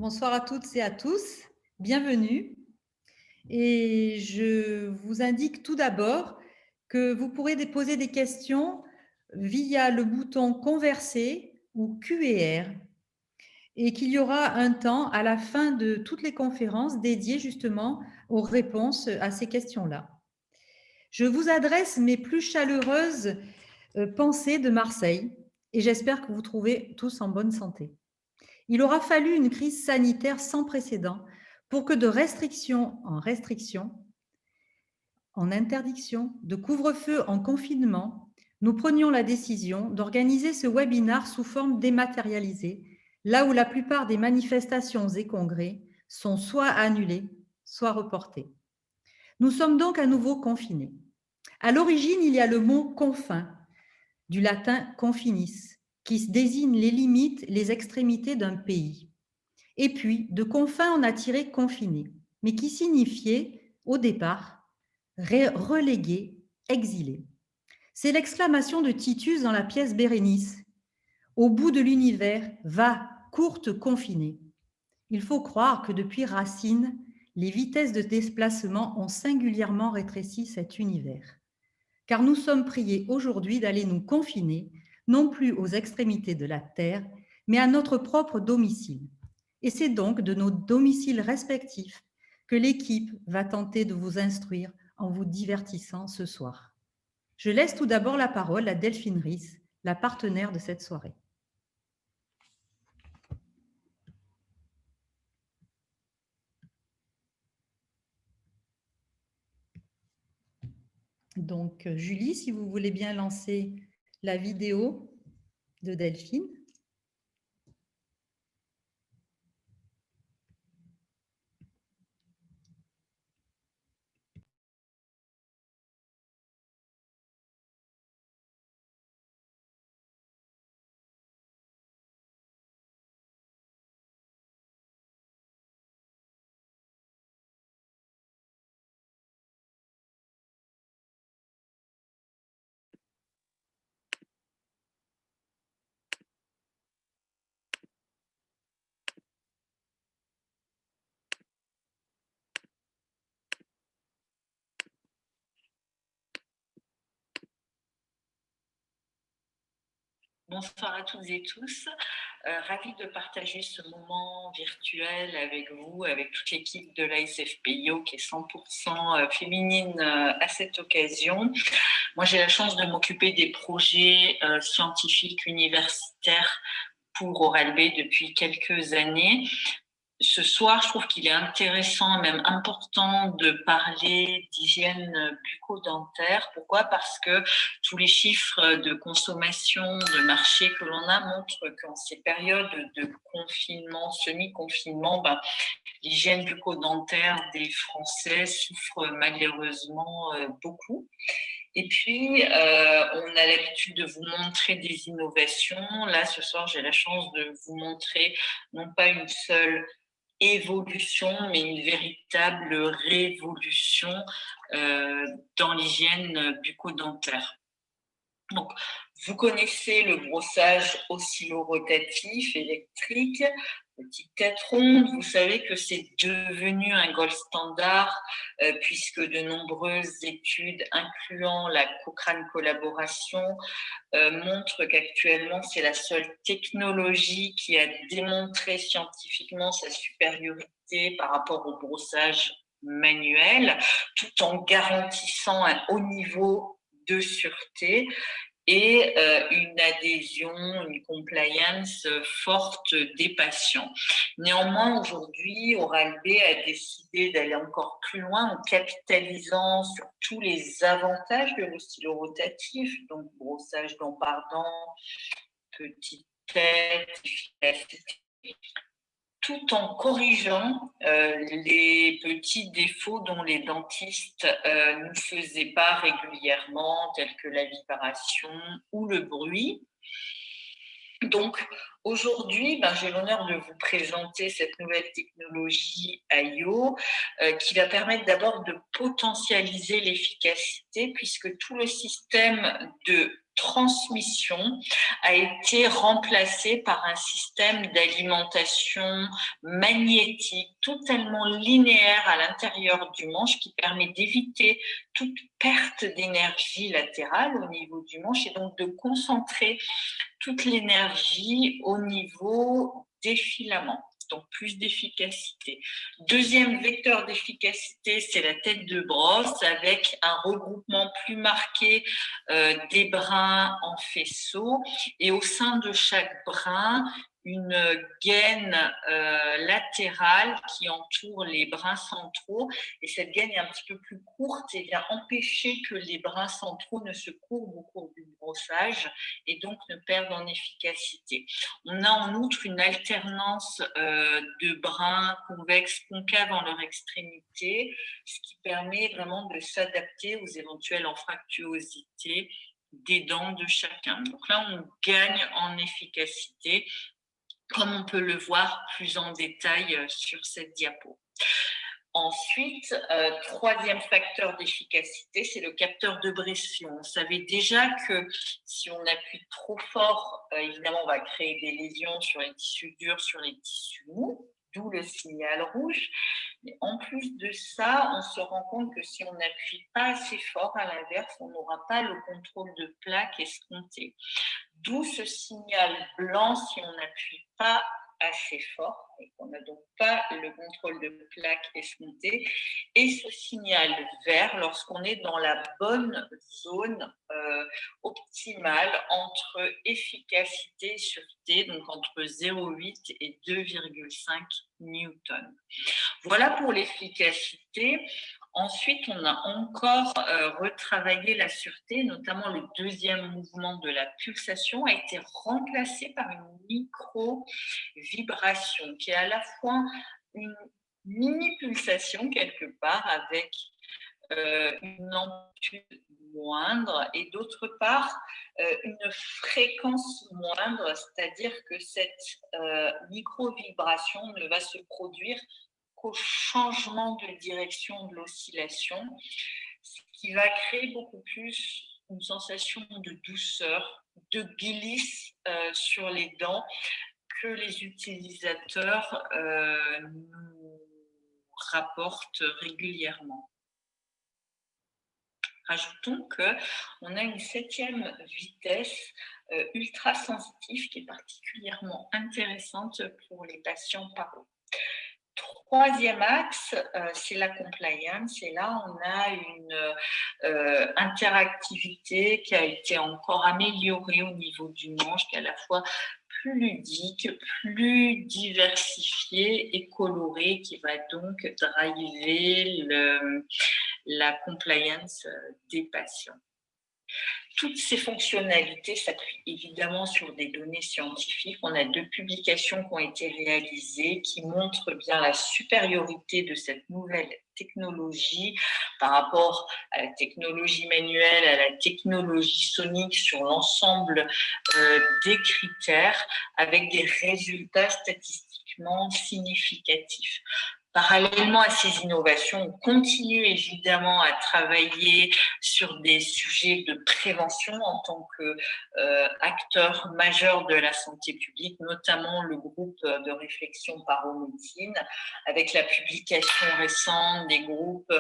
Bonsoir à toutes et à tous, bienvenue. Et je vous indique tout d'abord que vous pourrez poser des questions via le bouton Converser ou Q&R et qu'il y aura un temps à la fin de toutes les conférences dédié justement aux réponses à ces questions-là. Je vous adresse mes plus chaleureuses pensées de Marseille et j'espère que vous trouvez tous en bonne santé. Il aura fallu une crise sanitaire sans précédent pour que de restriction en restriction, en interdiction, de couvre-feu en confinement, nous prenions la décision d'organiser ce webinar sous forme dématérialisée, là où la plupart des manifestations et congrès sont soit annulés, soit reportés. Nous sommes donc à nouveau confinés. À l'origine, il y a le mot confin, du latin confinis, qui désigne les limites, les extrémités d'un pays. Et puis, de confins, on a tiré confiné, mais qui signifiait, au départ, relégué, exilé. C'est l'exclamation de Titus dans la pièce Bérénice. Au bout de l'univers, va, courte confinée. Il faut croire que depuis Racine, les vitesses de déplacement ont singulièrement rétréci cet univers. Car nous sommes priés aujourd'hui d'aller nous confiner, non plus aux extrémités de la terre, mais à notre propre domicile. Et c'est donc de nos domiciles respectifs que l'équipe va tenter de vous instruire en vous divertissant ce soir. Je laisse tout d'abord la parole à Delphine Ries, la partenaire de cette soirée. Donc, Julie, si vous voulez bien lancer la vidéo de Delphine. Bonsoir à toutes et tous. Ravie de partager ce moment virtuel avec vous, avec toute l'équipe de l'ASFPIO qui est 100% féminine à cette occasion. Moi, j'ai la chance de m'occuper des projets scientifiques universitaires pour Oral B depuis quelques années. Ce soir, je trouve qu'il est intéressant, même important, de parler d'hygiène bucco-dentaire. Pourquoi? Parce que tous les chiffres de consommation, de marché que l'on a montrent qu'en ces périodes de confinement, semi-confinement, l'hygiène bucco-dentaire des Français souffre malheureusement beaucoup. Et puis, on a l'habitude de vous montrer des innovations. Là, ce soir, j'ai la chance de vous montrer non pas une seule évolution, mais une véritable révolution dans l'hygiène bucco-dentaire. Donc, vous connaissez le brossage oscillo-rotatif électrique, petite tête ronde. Vous savez que c'est devenu un gold standard puisque de nombreuses études, incluant la Cochrane Collaboration, montrent qu'actuellement, c'est la seule technologie qui a démontré scientifiquement sa supériorité par rapport au brossage manuel, tout en garantissant un haut niveau de sûreté et une adhésion, une compliance forte des patients. Néanmoins, aujourd'hui, Oral B a décidé d'aller encore plus loin en capitalisant sur tous les avantages de l'oscillo-rotatif, donc brossage dent par dent, petite tête, efficacité, tout en corrigeant les petits défauts dont les dentistes ne faisaient pas régulièrement, tels que la vibration ou le bruit. Donc, aujourd'hui, j'ai l'honneur de vous présenter cette nouvelle technologie AIO qui va permettre d'abord de potentialiser l'efficacité puisque tout le système de transmission a été remplacée par un système d'alimentation magnétique totalement linéaire à l'intérieur du manche qui permet d'éviter toute perte d'énergie latérale au niveau du manche et donc de concentrer toute l'énergie au niveau des filaments. Donc plus d'efficacité. Deuxième vecteur d'efficacité, c'est la tête de brosse avec un regroupement plus marqué des brins en faisceau et au sein de chaque brin, une gaine latérale qui entoure les brins centraux et cette gaine est un petit peu plus courte et vient empêcher que les brins centraux ne se courbent au cours du brossage et donc ne perdent en efficacité. On a en outre une alternance de brins convexes, concaves en leur extrémité, ce qui permet vraiment de s'adapter aux éventuelles anfractuosités des dents de chacun. Donc là, on gagne en efficacité, comme on peut le voir plus en détail sur cette diapo. Ensuite, troisième facteur d'efficacité, c'est le capteur de pression. On savait déjà que si on appuie trop fort, évidemment, on va créer des lésions sur les tissus durs, sur les tissus mous, d'où le signal rouge. Mais en plus de ça, on se rend compte que si on n'appuie pas assez fort, à l'inverse, on n'aura pas le contrôle de plaque escompté. D'où ce signal blanc si on n'appuie pas assez fort et qu'on n'a donc pas le contrôle de plaque escompté, et ce signal vert lorsqu'on est dans la bonne zone optimale entre efficacité et sûreté, donc entre 0,8 et 2,5 newtons. Voilà pour l'efficacité. Ensuite, on a encore retravaillé la sûreté, notamment le deuxième mouvement de la pulsation a été remplacé par une micro-vibration qui est à la fois une mini-pulsation quelque part avec une amplitude moindre et d'autre part une fréquence moindre, c'est-à-dire que cette micro-vibration ne va se produire qu'au changement de direction de l'oscillation, ce qui va créer beaucoup plus une sensation de douceur, de glisse sur les dents que les utilisateurs nous rapportent régulièrement. Rajoutons qu'on a une 7e vitesse ultra sensitive qui est particulièrement intéressante pour les patients paro. Troisième axe, c'est la compliance. Et là, on a une interactivité qui a été encore améliorée au niveau du manche, qui est à la fois plus ludique, plus diversifiée et colorée, qui va donc driver la compliance des patients. Toutes ces fonctionnalités s'appuient évidemment sur des données scientifiques. On a 2 publications qui ont été réalisées qui montrent bien la supériorité de cette nouvelle technologie par rapport à la technologie manuelle, à la technologie sonique sur l'ensemble des critères avec des résultats statistiquement significatifs. Parallèlement à ces innovations, on continue évidemment à travailler sur des sujets de prévention en tant qu'acteur majeur de la santé publique, notamment le groupe de réflexion Paromédecine, avec la publication récente des groupes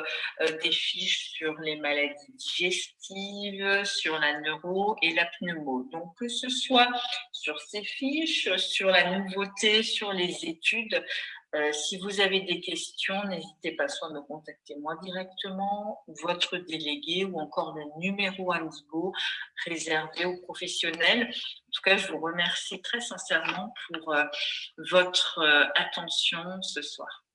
des fiches sur les maladies digestives, sur la neuro et la pneumo. Donc que ce soit sur ces fiches, sur la nouveauté, sur les études, si vous avez des questions, n'hésitez pas soit à me contacter moi directement, votre délégué ou encore le numéro Indigo réservé aux professionnels. En tout cas, je vous remercie très sincèrement pour votre attention ce soir.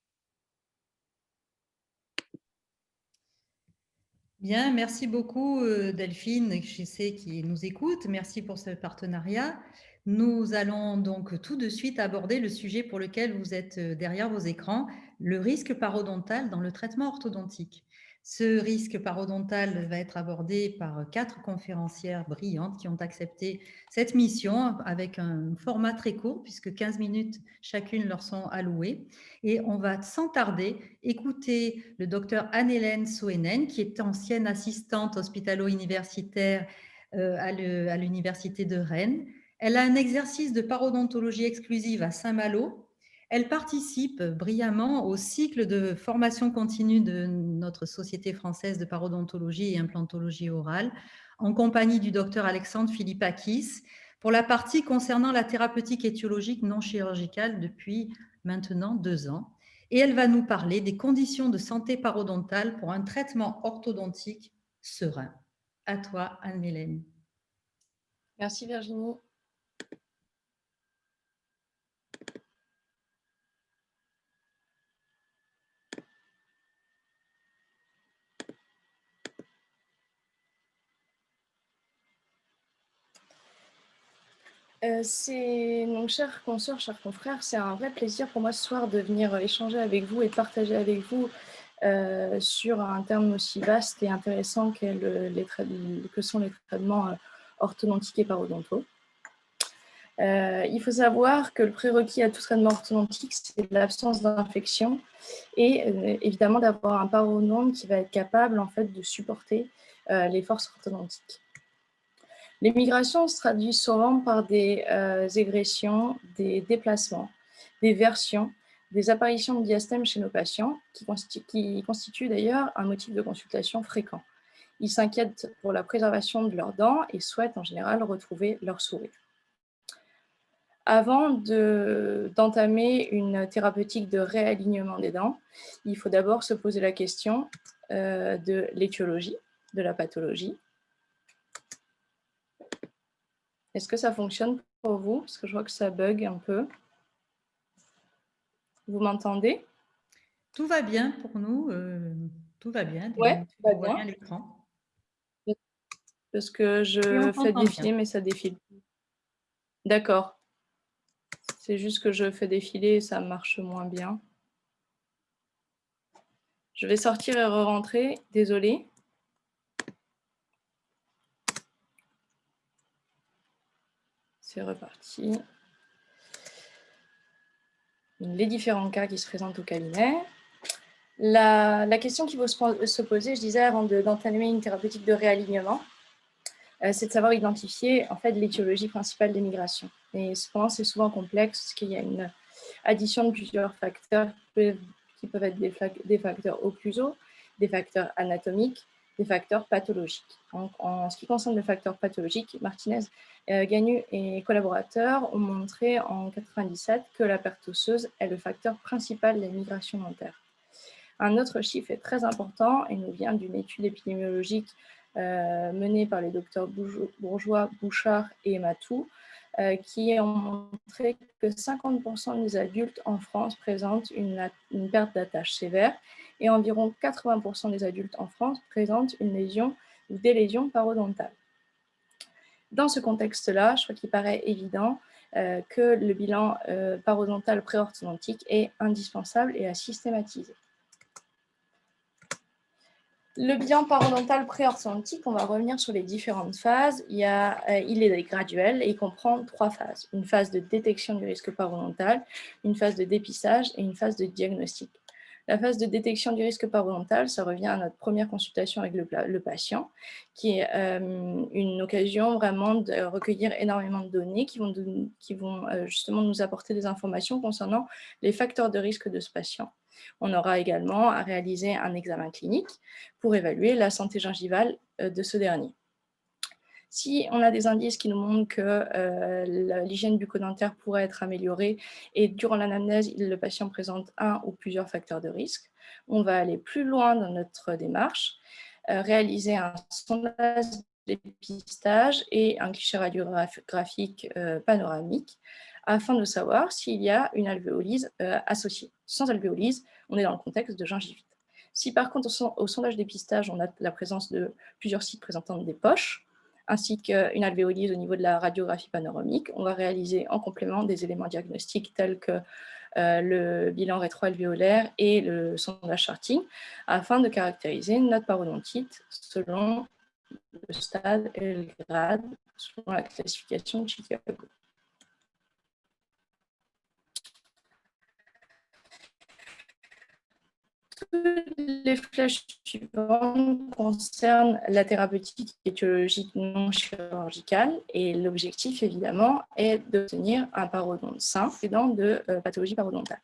Bien, merci beaucoup Delphine, je sais qui nous écoute. Merci pour ce partenariat. Nous allons donc tout de suite aborder le sujet pour lequel vous êtes derrière vos écrans, le risque parodontal dans le traitement orthodontique. Ce risque parodontal va être abordé par 4 conférencières brillantes qui ont accepté cette mission avec un format très court puisque 15 minutes chacune leur sont allouées. Et on va sans tarder écouter le docteur Anne-Hélène Soenen qui est ancienne assistante hospitalo-universitaire à l'Université de Rennes. Elle a un exercice de parodontologie exclusive à Saint-Malo. Elle participe brillamment au cycle de formation continue de notre Société française de parodontologie et implantologie orale, en compagnie du docteur Alexandre Philippakis, pour la partie concernant la thérapeutique étiologique non chirurgicale depuis maintenant 2 ans. Et elle va nous parler des conditions de santé parodontale pour un traitement orthodontique serein. À toi, Anne-Mélène. Merci Virginie. Donc, chers consoeurs, chers confrères, c'est un vrai plaisir pour moi ce soir de venir échanger avec vous et de partager avec vous sur un terme aussi vaste et intéressant que sont les traitements orthodontiques et parodontaux. Il faut savoir que le prérequis à tout traitement orthodontique, c'est l'absence d'infection et évidemment d'avoir un parodonte qui va être capable en fait, de supporter les forces orthodontiques. Les migrations se traduisent souvent par des égressions, des déplacements, des versions, des apparitions de diastème chez nos patients, qui constituent d'ailleurs un motif de consultation fréquent. Ils s'inquiètent pour la préservation de leurs dents et souhaitent en général retrouver leur sourire. Avant d'entamer une thérapeutique de réalignement des dents, il faut d'abord se poser la question de l'étiologie, de la pathologie. Est-ce que ça fonctionne pour vous? Parce que je vois que ça bug un peu. Vous m'entendez? Tout va bien pour nous. Tout va bien. Ouais, tout va On voit bien. bien l'écran. Parce que je fais défiler, mais ça défile. D'accord. C'est juste que je fais défiler et ça marche moins bien. Je vais sortir et re-rentrer. Désolée. C'est reparti. Les différents cas qui se présentent au cabinet. La question qu'il faut se poser, je disais, avant d'entamer une thérapeutique de réalignement, c'est de savoir identifier en fait, l'étiologie principale des migrations. Et cependant, c'est souvent complexe parce qu'il y a une addition de plusieurs facteurs qui peuvent être des facteurs occlusaux, des facteurs anatomiques, des facteurs pathologiques. Donc, en ce qui concerne le facteur pathologique, Martinez, Gagnu et collaborateurs ont montré en 1997 que la perte osseuse est le facteur principal des migrations dentaires. Un autre chiffre est très important et nous vient d'une étude épidémiologique menée par les docteurs Bourgeois, Bouchard et Matou, qui ont montré que 50% des adultes en France présentent une perte d'attache sévère et environ 80% des adultes en France présentent une lésion ou des lésions parodontales. Dans ce contexte-là, je crois qu'il paraît évident que le bilan parodontal pré-orthodontique est indispensable et à systématiser. Le bilan parodontal pré-orthodontique, on va revenir sur les différentes phases. Il est graduel et il comprend 3 phases. Une phase de détection du risque parodontal, une phase de dépistage et une phase de diagnostic. La phase de détection du risque parodontal, ça revient à notre première consultation avec le patient, qui est une occasion vraiment de recueillir énormément de données qui vont justement nous apporter des informations concernant les facteurs de risque de ce patient. On aura également à réaliser un examen clinique pour évaluer la santé gingivale de ce dernier. Si on a des indices qui nous montrent que l'hygiène bucco-dentaire pourrait être améliorée et durant l'anamnèse, le patient présente un ou plusieurs facteurs de risque, on va aller plus loin dans notre démarche, réaliser un sondage dépistage et un cliché radiographique panoramique afin de savoir s'il y a une alvéolyse associée. Sans alvéolyse, on est dans le contexte de gingivite. Si par contre au sondage dépistage, on a la présence de plusieurs sites présentant des poches, ainsi qu'une alvéolyse au niveau de la radiographie panoramique, on va réaliser en complément des éléments diagnostiques tels que le bilan rétroalvéolaire et le sondage Charting, afin de caractériser notre parodontite selon le stade et le grade, selon la classification de Chicago. les flèches suivantes concernent la thérapeutique étiologique non chirurgicale et l'objectif évidemment est d'obtenir un parodonte sain et de pathologie parodontale.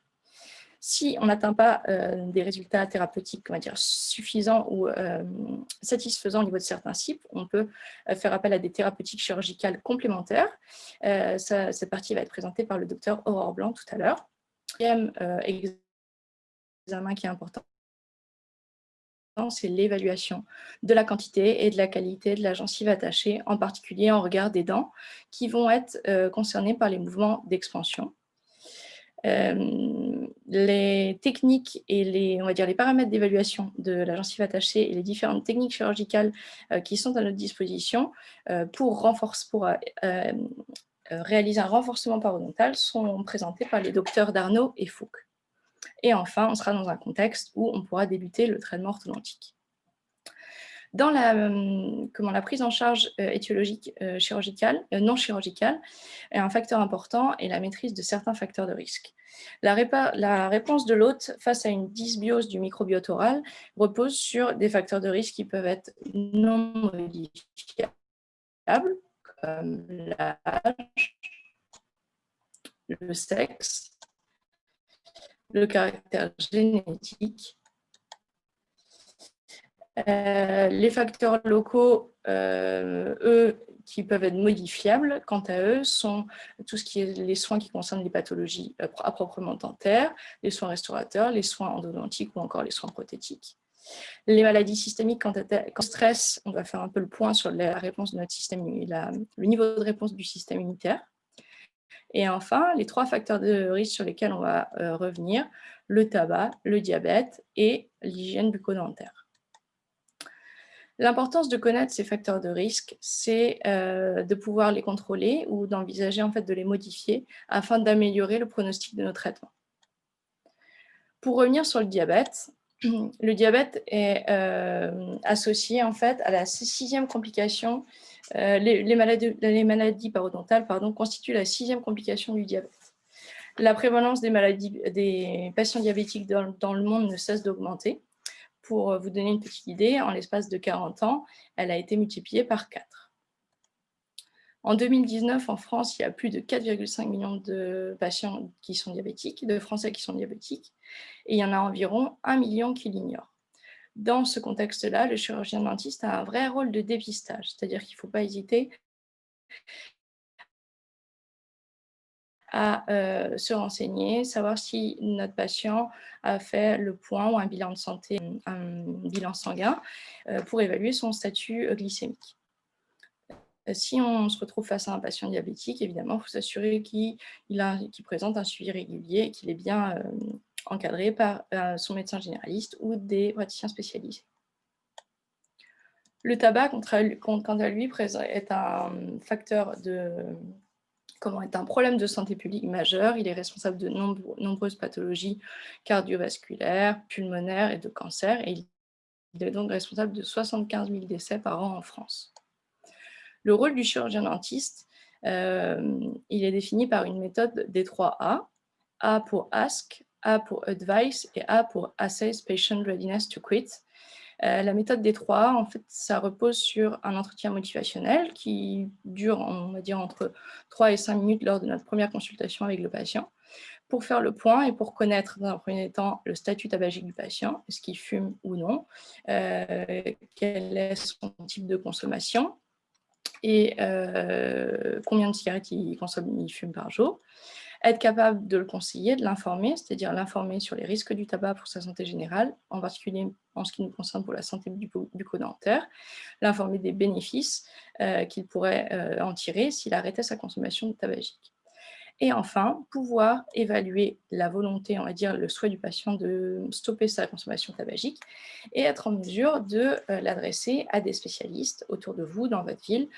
Si on n'atteint pas des résultats thérapeutiques, on va dire, suffisants ou satisfaisants au niveau de certains cibles, on peut faire appel à des thérapeutiques chirurgicales complémentaires. Cette partie va être présentée par le docteur Aurore Blanc tout à l'heure. Deuxième examen qui est important, c'est l'évaluation de la quantité et de la qualité de la gencive attachée, en particulier en regard des dents qui vont être concernées par les mouvements d'expansion. Les techniques et on va dire les paramètres d'évaluation de la gencive attachée et les différentes techniques chirurgicales qui sont à notre disposition pour réaliser un renforcement parodontal sont présentés par les docteurs Darnaud et Fouque. Et enfin, on sera dans un contexte où on pourra débuter le traitement orthodontique. Dans la prise en charge étiologique non chirurgicale, un facteur important est la maîtrise de certains facteurs de risque. La réponse de l'hôte face à une dysbiose du microbiote oral repose sur des facteurs de risque qui peuvent être non modifiables, comme l'âge, le sexe, le caractère génétique. Les facteurs locaux, eux, qui peuvent être modifiables, quant à eux, sont tout ce qui est les soins qui concernent les pathologies à proprement dentaires, les soins restaurateurs, les soins endodontiques ou encore les soins prothétiques. Les maladies systémiques, quand stress, on va faire un peu le point sur la réponse de notre système, le niveau de réponse du système immunitaire. Et enfin, les 3 facteurs de risque sur lesquels on va revenir, le tabac, le diabète et l'hygiène bucco-dentaire. L'importance de connaître ces facteurs de risque, c'est de pouvoir les contrôler ou d'envisager en fait de les modifier afin d'améliorer le pronostic de nos traitements. Pour revenir sur le diabète est associé en fait à la 6e complication. Les maladies parodontales constituent la 6e complication du diabète. La prévalence des patients diabétiques dans le monde ne cesse d'augmenter. Pour vous donner une petite idée, en l'espace de 40 ans, elle a été multipliée par 4. En 2019, en France, il y a plus de 4,5 millions de patients qui sont diabétiques, de Français qui sont diabétiques, et il y en a environ 1 million qui l'ignorent. Dans ce contexte-là, le chirurgien dentiste a un vrai rôle de dépistage, c'est-à-dire qu'il ne faut pas hésiter à se renseigner, savoir si notre patient a fait le point ou un bilan de santé, un bilan sanguin, pour évaluer son statut glycémique. Si on se retrouve face à un patient diabétique, évidemment, il faut s'assurer qu'il présente un suivi régulier et qu'il est bien encadré par son médecin généraliste ou des praticiens spécialisés. Le tabac, quant à lui, est un facteur est un problème de santé publique majeur. Il est responsable de nombreuses pathologies cardiovasculaires, pulmonaires et de cancer. Et il est donc responsable de 75 000 décès par an en France. Le rôle du chirurgien dentiste, il est défini par une méthode des 3 A. A pour Ask, A pour Advice et A pour Assess Patient Readiness to Quit. La méthode des 3A, en fait, ça repose sur un entretien motivationnel qui dure, on va dire, entre 3 et 5 minutes lors de notre première consultation avec le patient, pour faire le point et pour connaître, dans un premier temps, le statut tabagique du patient, est-ce qu'il fume ou non, quel est son type de consommation et combien de cigarettes il fume par jour. Être capable de le conseiller, de l'informer, c'est-à-dire l'informer sur les risques du tabac pour sa santé générale, en particulier en ce qui nous concerne pour la santé bucco-dentaire, l'informer des bénéfices qu'il pourrait en tirer s'il arrêtait sa consommation tabagique. Et enfin, pouvoir évaluer la volonté, on va dire le souhait du patient de stopper sa consommation tabagique et être en mesure de l'adresser à des spécialistes autour de vous, dans votre ville,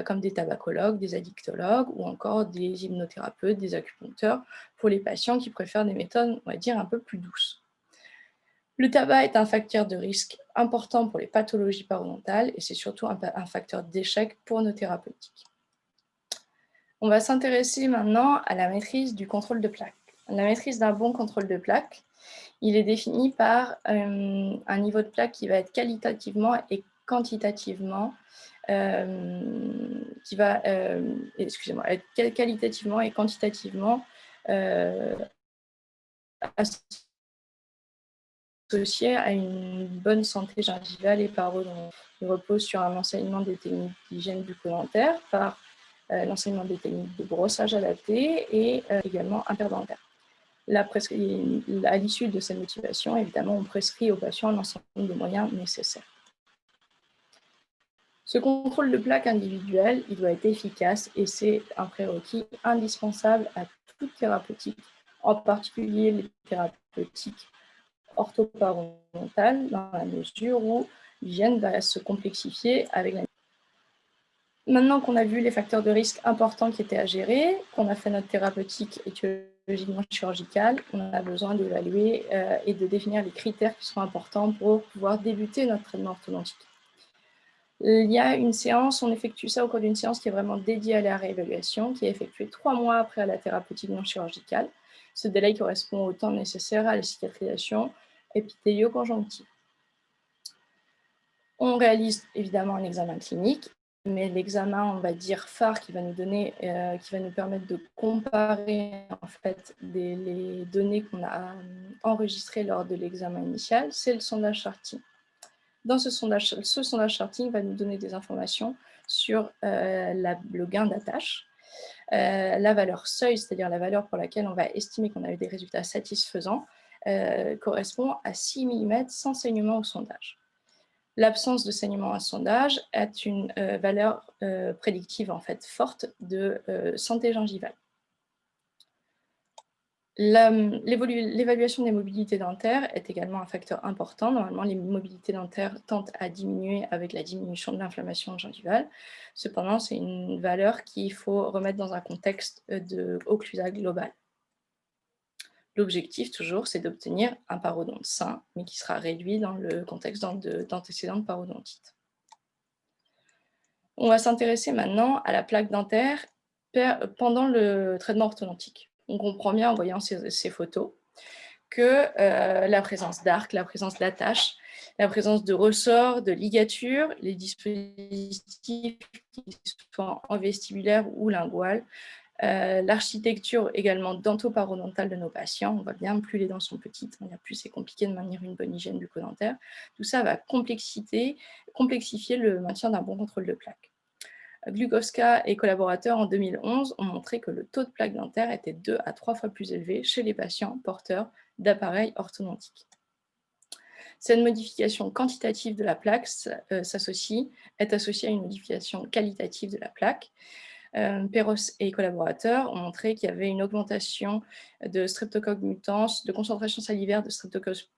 comme des tabacologues, des addictologues ou encore des hypnothérapeutes, des acupuncteurs, pour les patients qui préfèrent des méthodes, on va dire, un peu plus douces. Le tabac est un facteur de risque important pour les pathologies parodontales et c'est surtout un facteur d'échec pour nos thérapeutiques. On va s'intéresser maintenant à la maîtrise du contrôle de plaque. La maîtrise d'un bon contrôle de plaque, il est défini par un niveau de plaque qui va être qualitativement et quantitativement, qui va, excusez-moi, être qualitativement et quantitativement associé à une bonne santé gingivale et parodontale. Il repose sur un enseignement des techniques d'hygiène bucco-dentaire par l'enseignement des techniques de brossage adaptées et également interdentaire. À l'issue de cette motivation, évidemment, on prescrit aux patients l'ensemble des moyens nécessaires. Ce contrôle de plaque individuel, il doit être efficace et c'est un prérequis indispensable à toute thérapeutique, en particulier les thérapeutiques orthoparodontales, dans la mesure où l'hygiène va se complexifier avec la. Maintenant qu'on a vu les facteurs de risque importants qui étaient à gérer, qu'on a fait notre thérapeutique étiologiquement chirurgicale, on a besoin d'évaluer et de définir les critères qui sont importants pour pouvoir débuter notre traitement orthodontique. Il y a une séance, on effectue ça au cours d'une séance qui est vraiment dédiée à la réévaluation, qui est effectuée 3 mois après la thérapeutique non chirurgicale. Ce délai correspond au temps nécessaire à la cicatrisation épithélio-conjonctive. On réalise évidemment un examen clinique, mais l'examen, on va dire, phare qui va nous donner, qui va nous permettre de comparer en fait les données qu'on a enregistrées lors de l'examen initial, c'est le sondage Charting. Dans ce sondage Charting va nous donner des informations sur le gain d'attache, la valeur seuil, c'est-à-dire la valeur pour laquelle on va estimer qu'on a eu des résultats satisfaisants, correspond à 6 mm sans saignement au sondage. L'absence de saignement à sondage est une valeur prédictive en fait forte de santé gingivale. L'évaluation des mobilités dentaires est également un facteur important. Normalement, les mobilités dentaires tendent à diminuer avec la diminution de l'inflammation gingivale. Cependant, c'est une valeur qu'il faut remettre dans un contexte de occlusal global. L'objectif, toujours, c'est d'obtenir un parodonte sain, mais qui sera réduit dans le contexte d'antécédents de parodontite. On va s'intéresser maintenant à la plaque dentaire pendant le traitement orthodontique. On comprend bien en voyant ces photos que la présence d'arc, la présence d'attache, la présence de ressorts, de ligatures, les dispositifs qui sont en vestibulaire ou lingual, l'architecture également dentoparodontale de nos patients. On voit bien, plus les dents sont petites, plus c'est compliqué de maintenir une bonne hygiène bucco-dentaire. Tout ça va complexifier le maintien d'un bon contrôle de plaque. Glukowska et collaborateurs en 2011 ont montré que le taux de plaque dentaire était 2 à 3 fois plus élevé chez les patients porteurs d'appareils orthodontiques. Cette modification quantitative de la plaque est associée à une modification qualitative de la plaque. Perros et collaborateurs ont montré qu'il y avait une augmentation de Streptococcus mutans, de concentration salivaire de Streptococcus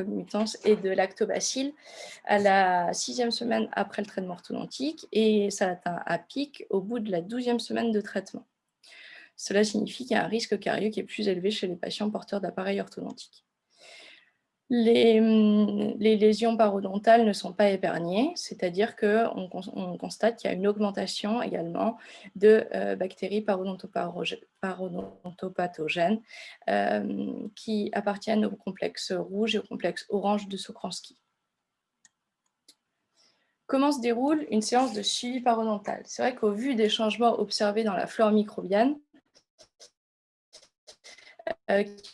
mutans et de lactobacilles à la 6e semaine après le traitement orthodontique et ça atteint un pic au bout de la 12e semaine de traitement. Cela signifie qu'il y a un risque carieux qui est plus élevé chez les patients porteurs d'appareils orthodontiques. Les lésions parodontales ne sont pas épargnées, c'est-à-dire qu'on constate qu'il y a une augmentation également de bactéries parodontopathogènes qui appartiennent au complexe rouge et au complexe orange de Sokranski. Comment se déroule une séance de suivi parodontal? C'est vrai qu'au vu des changements observés dans la flore microbienne,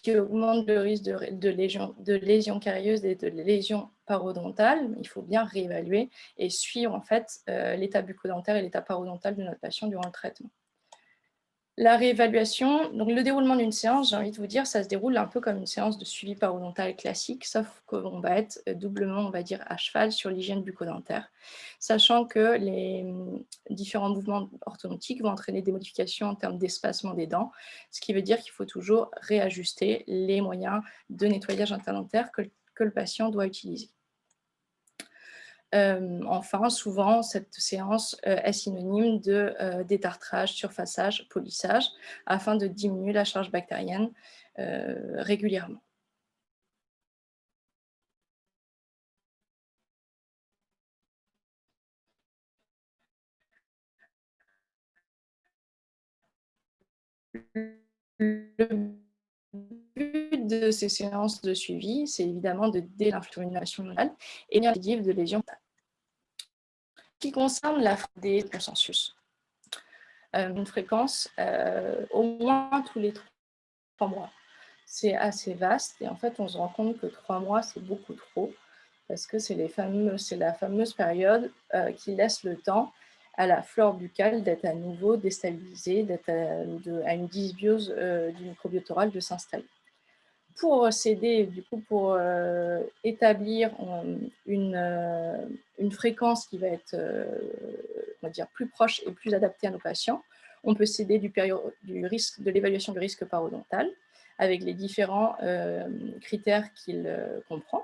qui augmente le risque de lésions carieuses et de lésions parodontales. Il faut bien réévaluer et suivre en fait l'état bucco-dentaire et l'état parodontal de notre patient durant le traitement. La réévaluation, donc le déroulement d'une séance, j'ai envie de vous dire, ça se déroule un peu comme une séance de suivi parodontal classique, sauf qu'on va être doublement, on va dire, à cheval sur l'hygiène bucco-dentaire, sachant que les différents mouvements orthodontiques vont entraîner des modifications en termes d'espacement des dents, ce qui veut dire qu'il faut toujours réajuster les moyens de nettoyage interdentaire que le patient doit utiliser. Enfin, souvent, cette séance est synonyme de détartrage, surfaçage, polissage, afin de diminuer la charge bactérienne régulièrement. Le but de ces séances de suivi, c'est évidemment de délinflammation nodale et de lésions. Qui concerne la des consensus, une fréquence au moins tous les 3 mois. C'est assez vaste et en fait, on se rend compte que 3 mois, c'est beaucoup trop parce que c'est la fameuse période qui laisse le temps à la flore buccale d'être à nouveau déstabilisée, d'être à une dysbiose du microbiote oral de s'installer. Pour pour établir une fréquence qui va être on va dire, plus proche et plus adaptée à nos patients, on peut s'aider de l'évaluation du risque parodontal avec les différents critères qu'il comprend,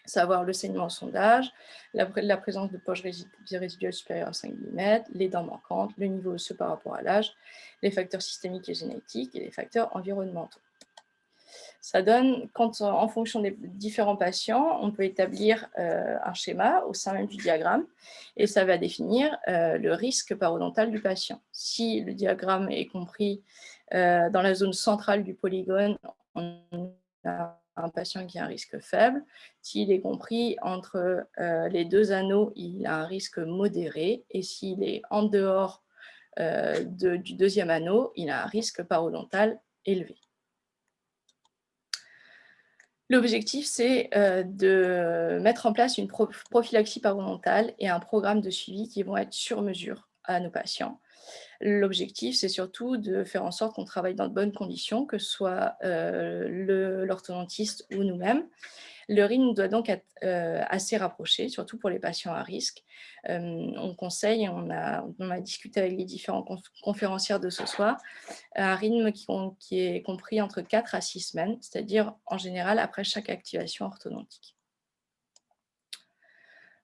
savoir le saignement au sondage, la présence de poches résiduelles supérieures à 5 mm, les dents manquantes, le niveau osseux par rapport à l'âge, les facteurs systémiques et génétiques et les facteurs environnementaux. Ça donne, en fonction des différents patients, on peut établir un schéma au sein même du diagramme et ça va définir le risque parodontal du patient. Si le diagramme est compris dans la zone centrale du polygone, on a un patient qui a un risque faible. S'il est compris entre les 2 anneaux, il a un risque modéré. Et s'il est en dehors du 2e anneau, il a un risque parodontal élevé. L'objectif, c'est de mettre en place une prophylaxie parodontale et un programme de suivi qui vont être sur mesure à nos patients. L'objectif, c'est surtout de faire en sorte qu'on travaille dans de bonnes conditions, que ce soit l'orthodontiste ou nous-mêmes. Le rythme doit donc être assez rapproché, surtout pour les patients à risque. On conseille, on a discuté avec les différents conférencières de ce soir, un rythme qui est compris entre 4 à 6 semaines, c'est-à-dire en général après chaque activation orthodontique.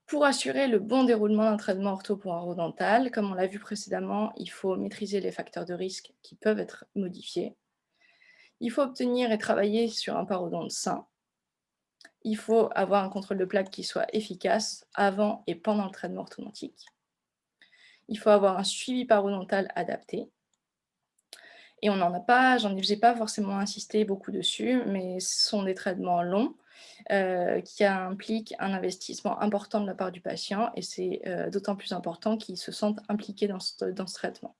Pour assurer le bon déroulement d'un traitement orthoparodontal, comme on l'a vu précédemment, il faut maîtriser les facteurs de risque qui peuvent être modifiés. Il faut obtenir et travailler sur un parodonte sain. Il faut avoir un contrôle de plaque qui soit efficace avant et pendant le traitement orthodontique. Il faut avoir un suivi parodontal adapté. Et j'en ai pas forcément insisté beaucoup dessus, mais ce sont des traitements longs qui impliquent un investissement important de la part du patient et c'est d'autant plus important qu'ils se sentent impliqués dans ce traitement.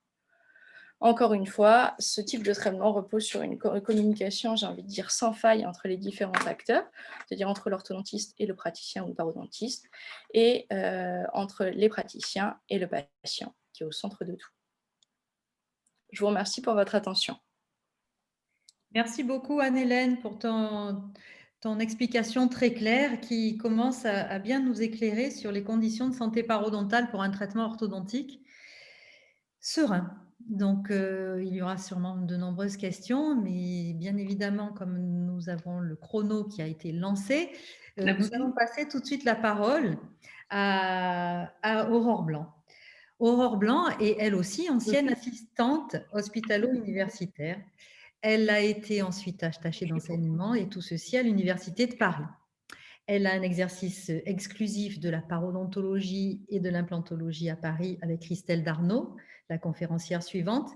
Encore une fois, ce type de traitement repose sur une communication, j'ai envie de dire, sans faille entre les différents acteurs, c'est-à-dire entre l'orthodontiste et le praticien ou le parodontiste, et entre les praticiens et le patient, qui est au centre de tout. Je vous remercie pour votre attention. Merci beaucoup Anne-Hélène pour ton explication très claire qui commence à bien nous éclairer sur les conditions de santé parodontale pour un traitement orthodontique serein. Donc, il y aura sûrement de nombreuses questions, mais bien évidemment, comme nous avons le chrono qui a été lancé, nous allons passer tout de suite la parole à Aurore Blanc. Aurore Blanc est elle aussi ancienne assistante hospitalo-universitaire. Elle a été ensuite attachée d'enseignement et tout ceci à l'Université de Paris. Elle a un exercice exclusif de la parodontologie et de l'implantologie à Paris avec Christelle Darnaud, la conférencière suivante.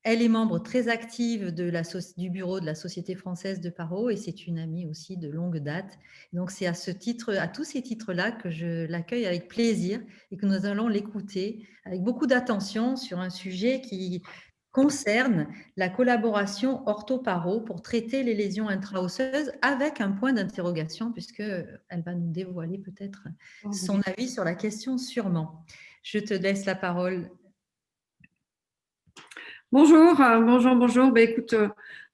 Elle est membre très active du bureau de la Société française de paro et c'est une amie aussi de longue date. Donc c'est à tous ces titres-là que je l'accueille avec plaisir et que nous allons l'écouter avec beaucoup d'attention sur un sujet qui concerne la collaboration orthoparo pour traiter les lésions intraosseuses avec un point d'interrogation puisqu'elle va nous dévoiler peut-être son avis sur la question sûrement. Je te laisse la parole. Bonjour, bonjour. Ben, écoute,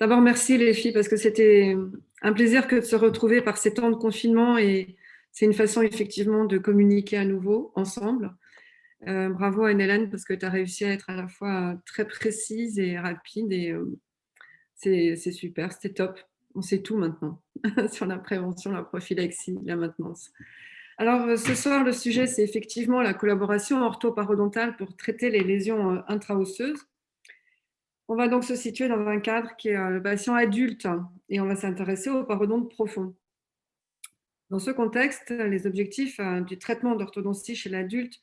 d'abord merci les filles parce que c'était un plaisir que de se retrouver par ces temps de confinement et c'est une façon effectivement de communiquer à nouveau ensemble. Bravo Anne-Hélène parce que tu as réussi à être à la fois très précise et rapide et c'est super, c'était top. On sait tout maintenant sur la prévention, la prophylaxie, la maintenance. Alors ce soir, le sujet c'est effectivement la collaboration ortho-parodontale pour traiter les lésions intraosseuses. On va donc se situer dans un cadre qui est le patient adulte et on va s'intéresser aux parodontes profonds. Dans ce contexte, les objectifs du traitement d'orthodontie chez l'adulte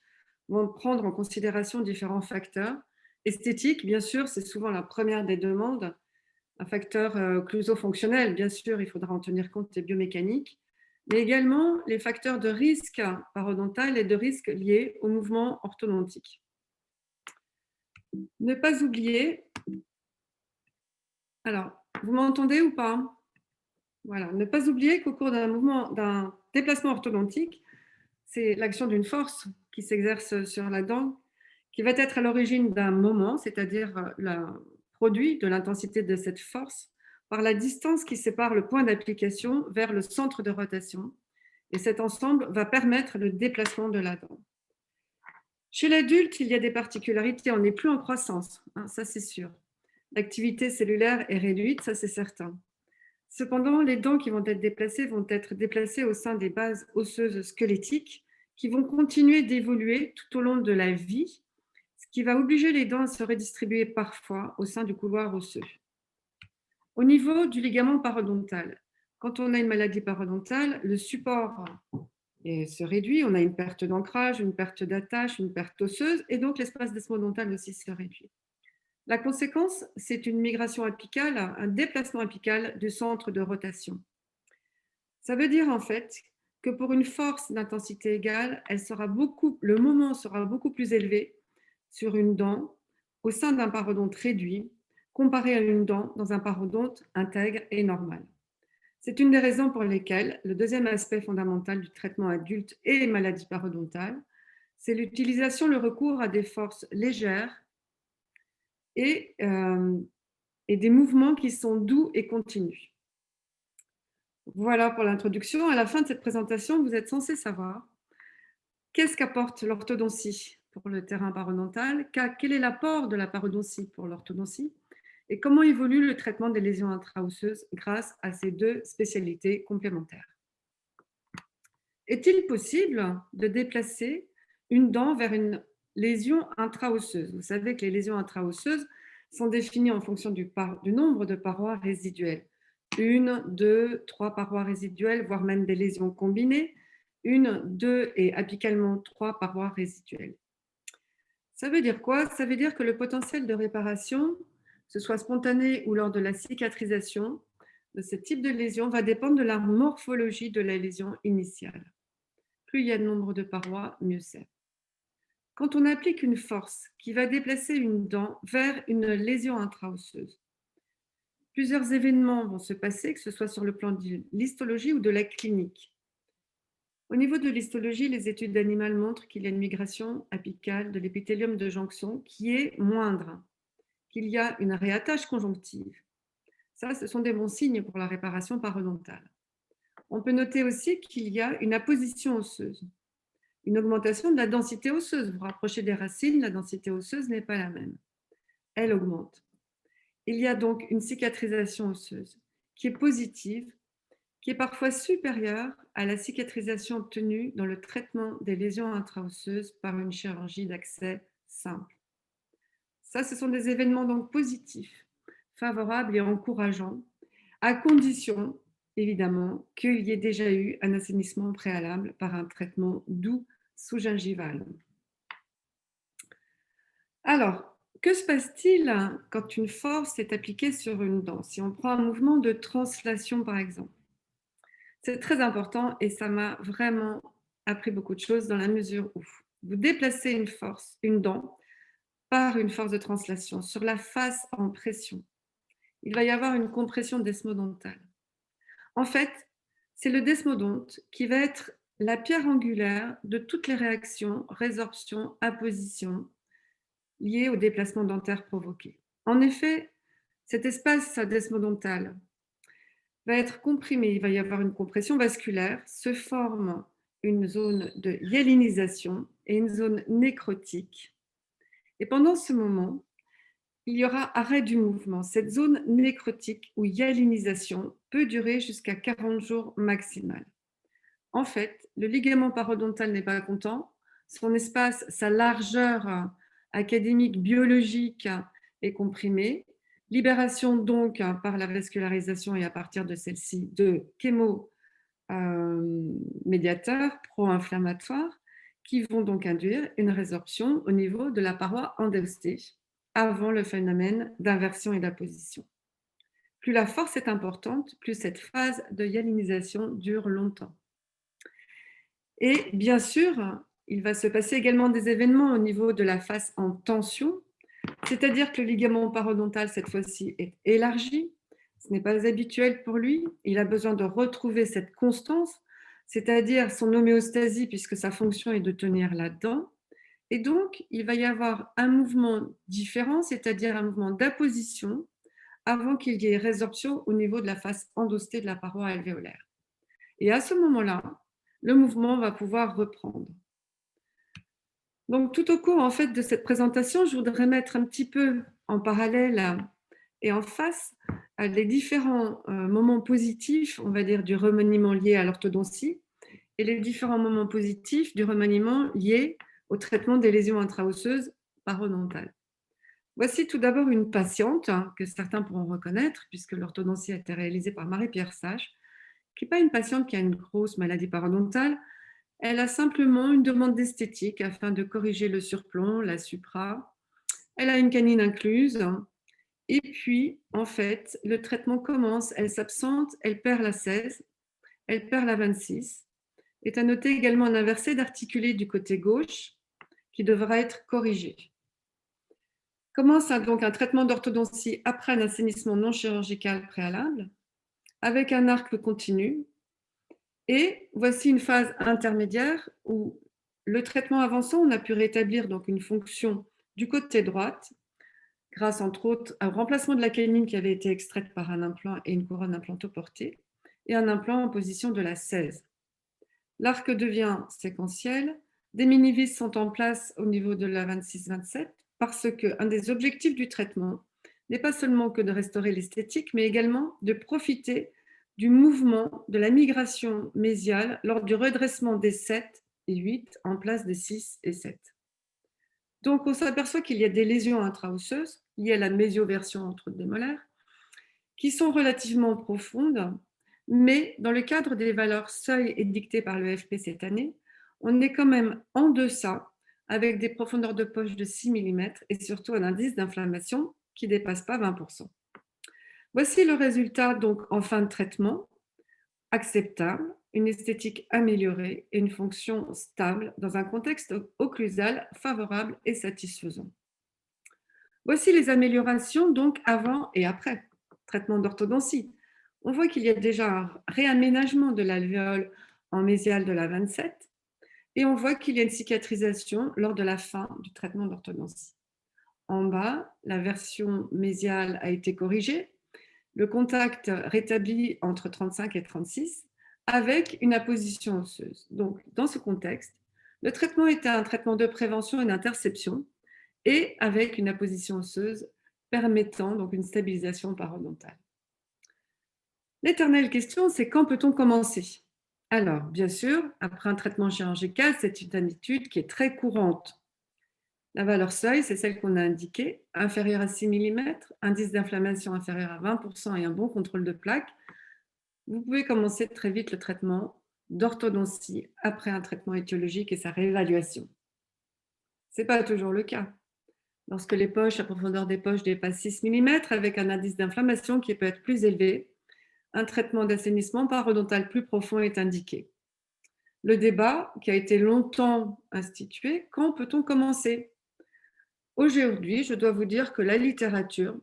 vont prendre en considération différents facteurs. Esthétique, bien sûr, c'est souvent la première des demandes. un facteur occluso-fonctionnel, bien sûr, il faudra en tenir compte, et biomécanique, mais également les facteurs de risque parodontal et de risque liés au mouvement orthodontique. Ne pas oublier, alors, vous m'entendez ou pas? Voilà, ne pas oublier qu'au cours d'un déplacement orthodontique, c'est l'action d'une force qui s'exerce sur la dent, qui va être à l'origine d'un moment, c'est-à-dire le produit de l'intensité de cette force, par la distance qui sépare le point d'application vers le centre de rotation. Et cet ensemble va permettre le déplacement de la dent. Chez l'adulte, il y a des particularités, on n'est plus en croissance, hein, ça c'est sûr. L'activité cellulaire est réduite, ça c'est certain. Cependant, les dents qui vont être déplacées au sein des bases osseuses squelettiques qui vont continuer d'évoluer tout au long de la vie, ce qui va obliger les dents à se redistribuer parfois au sein du couloir osseux. Au niveau du ligament parodontal, quand on a une maladie parodontale, le support se réduit, on a une perte d'ancrage, une perte d'attache, une perte osseuse, et donc l'espace desmodontal aussi se réduit. La conséquence, c'est une migration apicale, un déplacement apical du centre de rotation. Ça veut dire en fait que pour une force d'intensité égale, le moment sera beaucoup plus élevé sur une dent au sein d'un parodonte réduit comparé à une dent dans un parodonte intègre et normal. C'est une des raisons pour lesquelles le deuxième aspect fondamental du traitement adulte et les maladies parodontales, c'est l'utilisation, le recours à des forces légères et des mouvements qui sont doux et continus. Voilà pour l'introduction. À la fin de cette présentation, vous êtes censé savoir qu'est-ce qu'apporte l'orthodontie pour le terrain parodontal, quel est l'apport de la parodontie pour l'orthodontie et comment évolue le traitement des lésions intraosseuses grâce à ces deux spécialités complémentaires. Est-il possible de déplacer une dent vers une lésion intraosseuse? Vous savez que les lésions intraosseuses sont définies en fonction du nombre de parois résiduelles. 1, 2, 3 parois résiduelles, voire même des lésions combinées. 1, 2 et apicalement 3 parois résiduelles. Ça veut dire quoi? Ça veut dire que le potentiel de réparation, que ce soit spontané ou lors de la cicatrisation de ce type de lésion, va dépendre de la morphologie de la lésion initiale. Plus il y a de nombre de parois, mieux c'est. Quand on applique une force qui va déplacer une dent vers une lésion intraosseuse, plusieurs événements vont se passer, que ce soit sur le plan de l'histologie ou de la clinique. Au niveau de l'histologie, les études animales montrent qu'il y a une migration apicale de l'épithélium de jonction qui est moindre, qu'il y a une réattache conjonctive. Ça, ce sont des bons signes pour la réparation parodontale. On peut noter aussi qu'il y a une apposition osseuse, une augmentation de la densité osseuse. Vous vous rapprochez des racines, la densité osseuse n'est pas la même. Elle augmente. Il y a donc une cicatrisation osseuse qui est positive, qui est parfois supérieure à la cicatrisation obtenue dans le traitement des lésions intraosseuses par une chirurgie d'accès simple. Ça, ce sont des événements donc positifs, favorables et encourageants, à condition, évidemment, qu'il y ait déjà eu un assainissement préalable par un traitement doux sous-gingival. Alors, que se passe-t-il quand une force est appliquée sur une dent? Si on prend un mouvement de translation, par exemple. C'est très important et ça m'a vraiment appris beaucoup de choses dans la mesure où vous déplacez une dent, par une force de translation sur la face en pression. Il va y avoir une compression desmodontale. En fait, c'est le desmodonte qui va être la pierre angulaire de toutes les réactions, résorption, apposition liées au déplacement dentaire provoqué. En effet, cet espace desmodontal va être comprimé, il va y avoir une compression vasculaire, se forme une zone de hyalinisation et une zone nécrotique. Et pendant ce moment, il y aura arrêt du mouvement. Cette zone nécrotique ou hyalinisation peut durer jusqu'à 40 jours maximal. En fait, le ligament parodontal n'est pas content. Son espace, sa largeur académique, biologique est comprimée. Libération donc par la vascularisation et à partir de celle-ci de chémomédiateurs pro-inflammatoires qui vont donc induire une résorption au niveau de la paroi endostée avant le phénomène d'inversion et d'apposition. Plus la force est importante, plus cette phase de hyalinisation dure longtemps. Et bien sûr, il va se passer également des événements au niveau de la face en tension, c'est-à-dire que le ligament parodontal, cette fois-ci, est élargi. Ce n'est pas habituel pour lui. Il a besoin de retrouver cette constance, c'est-à-dire son homéostasie, puisque sa fonction est de tenir la dent. Et donc, il va y avoir un mouvement différent, c'est-à-dire un mouvement d'apposition, avant qu'il y ait résorption au niveau de la face endostée de la paroi alvéolaire. Et à ce moment-là, le mouvement va pouvoir reprendre. Donc, tout au cours en fait, de cette présentation, je voudrais mettre un petit peu en parallèle et en face les différents moments positifs, on va dire, du remaniement lié à l'orthodontie et les différents moments positifs du remaniement lié au traitement des lésions intraosseuses parodontales. Voici tout d'abord une patiente que certains pourront reconnaître, puisque l'orthodontie a été réalisée par Marie-Pierre Sage, qui n'est pas une patiente qui a une grosse maladie parodontale. Elle a simplement une demande d'esthétique afin de corriger le surplomb, la supra. Elle a une canine incluse. Et puis, en fait, le traitement commence, elle s'absente, elle perd la 16, elle perd la 26. Est à noter également un inversé d'articulé du côté gauche qui devra être corrigé. Commence donc un traitement d'orthodontie après un assainissement non chirurgical préalable avec un arc continu. Et voici une phase intermédiaire où le traitement avançant, on a pu rétablir donc une fonction du côté droite grâce entre autres au remplacement de la canine qui avait été extraite par un implant et une couronne implantoportée et un implant en position de la 16. L'arc devient séquentiel, des mini-vis sont en place au niveau de la 26-27 parce qu'un des objectifs du traitement n'est pas seulement que de restaurer l'esthétique, mais également de profiter du mouvement de la migration mésiale lors du redressement des 7 et 8 en place des 6 et 7. Donc, on s'aperçoit qu'il y a des lésions intraosseuses liées à la mésioversion entre des molaires qui sont relativement profondes, mais dans le cadre des valeurs seuil édictées par le FP cette année, on est quand même en deçà avec des profondeurs de poche de 6 mm et surtout un indice d'inflammation qui ne dépasse pas 20%. Voici le résultat donc en fin de traitement, acceptable, une esthétique améliorée et une fonction stable dans un contexte occlusal favorable et satisfaisant. Voici les améliorations donc avant et après traitement d'orthodontie. On voit qu'il y a déjà un réaménagement de l'alvéole en mésiale de la 27 et on voit qu'il y a une cicatrisation lors de la fin du traitement d'orthodontie. En bas, la version mésiale a été corrigée, le contact rétabli entre 35 et 36 avec une apposition osseuse. Donc, dans ce contexte, le traitement était un traitement de prévention et d'interception et avec une apposition osseuse permettant donc une stabilisation parodontale. L'éternelle question, c'est quand peut-on commencer? Alors, bien sûr, après un traitement chirurgical, c'est une habitude qui est très courante. La valeur seuil, c'est celle qu'on a indiquée, inférieure à 6 mm, indice d'inflammation inférieur à 20% et un bon contrôle de plaque. Vous pouvez commencer très vite le traitement d'orthodontie après un traitement étiologique et sa réévaluation. Ce n'est pas toujours le cas. Lorsque les poches, la profondeur des poches dépasse 6 mm avec un indice d'inflammation qui peut être plus élevé, un traitement d'assainissement parodontal plus profond est indiqué. Le débat qui a été longtemps institué, quand peut-on commencer? Aujourd'hui, je dois vous dire que la littérature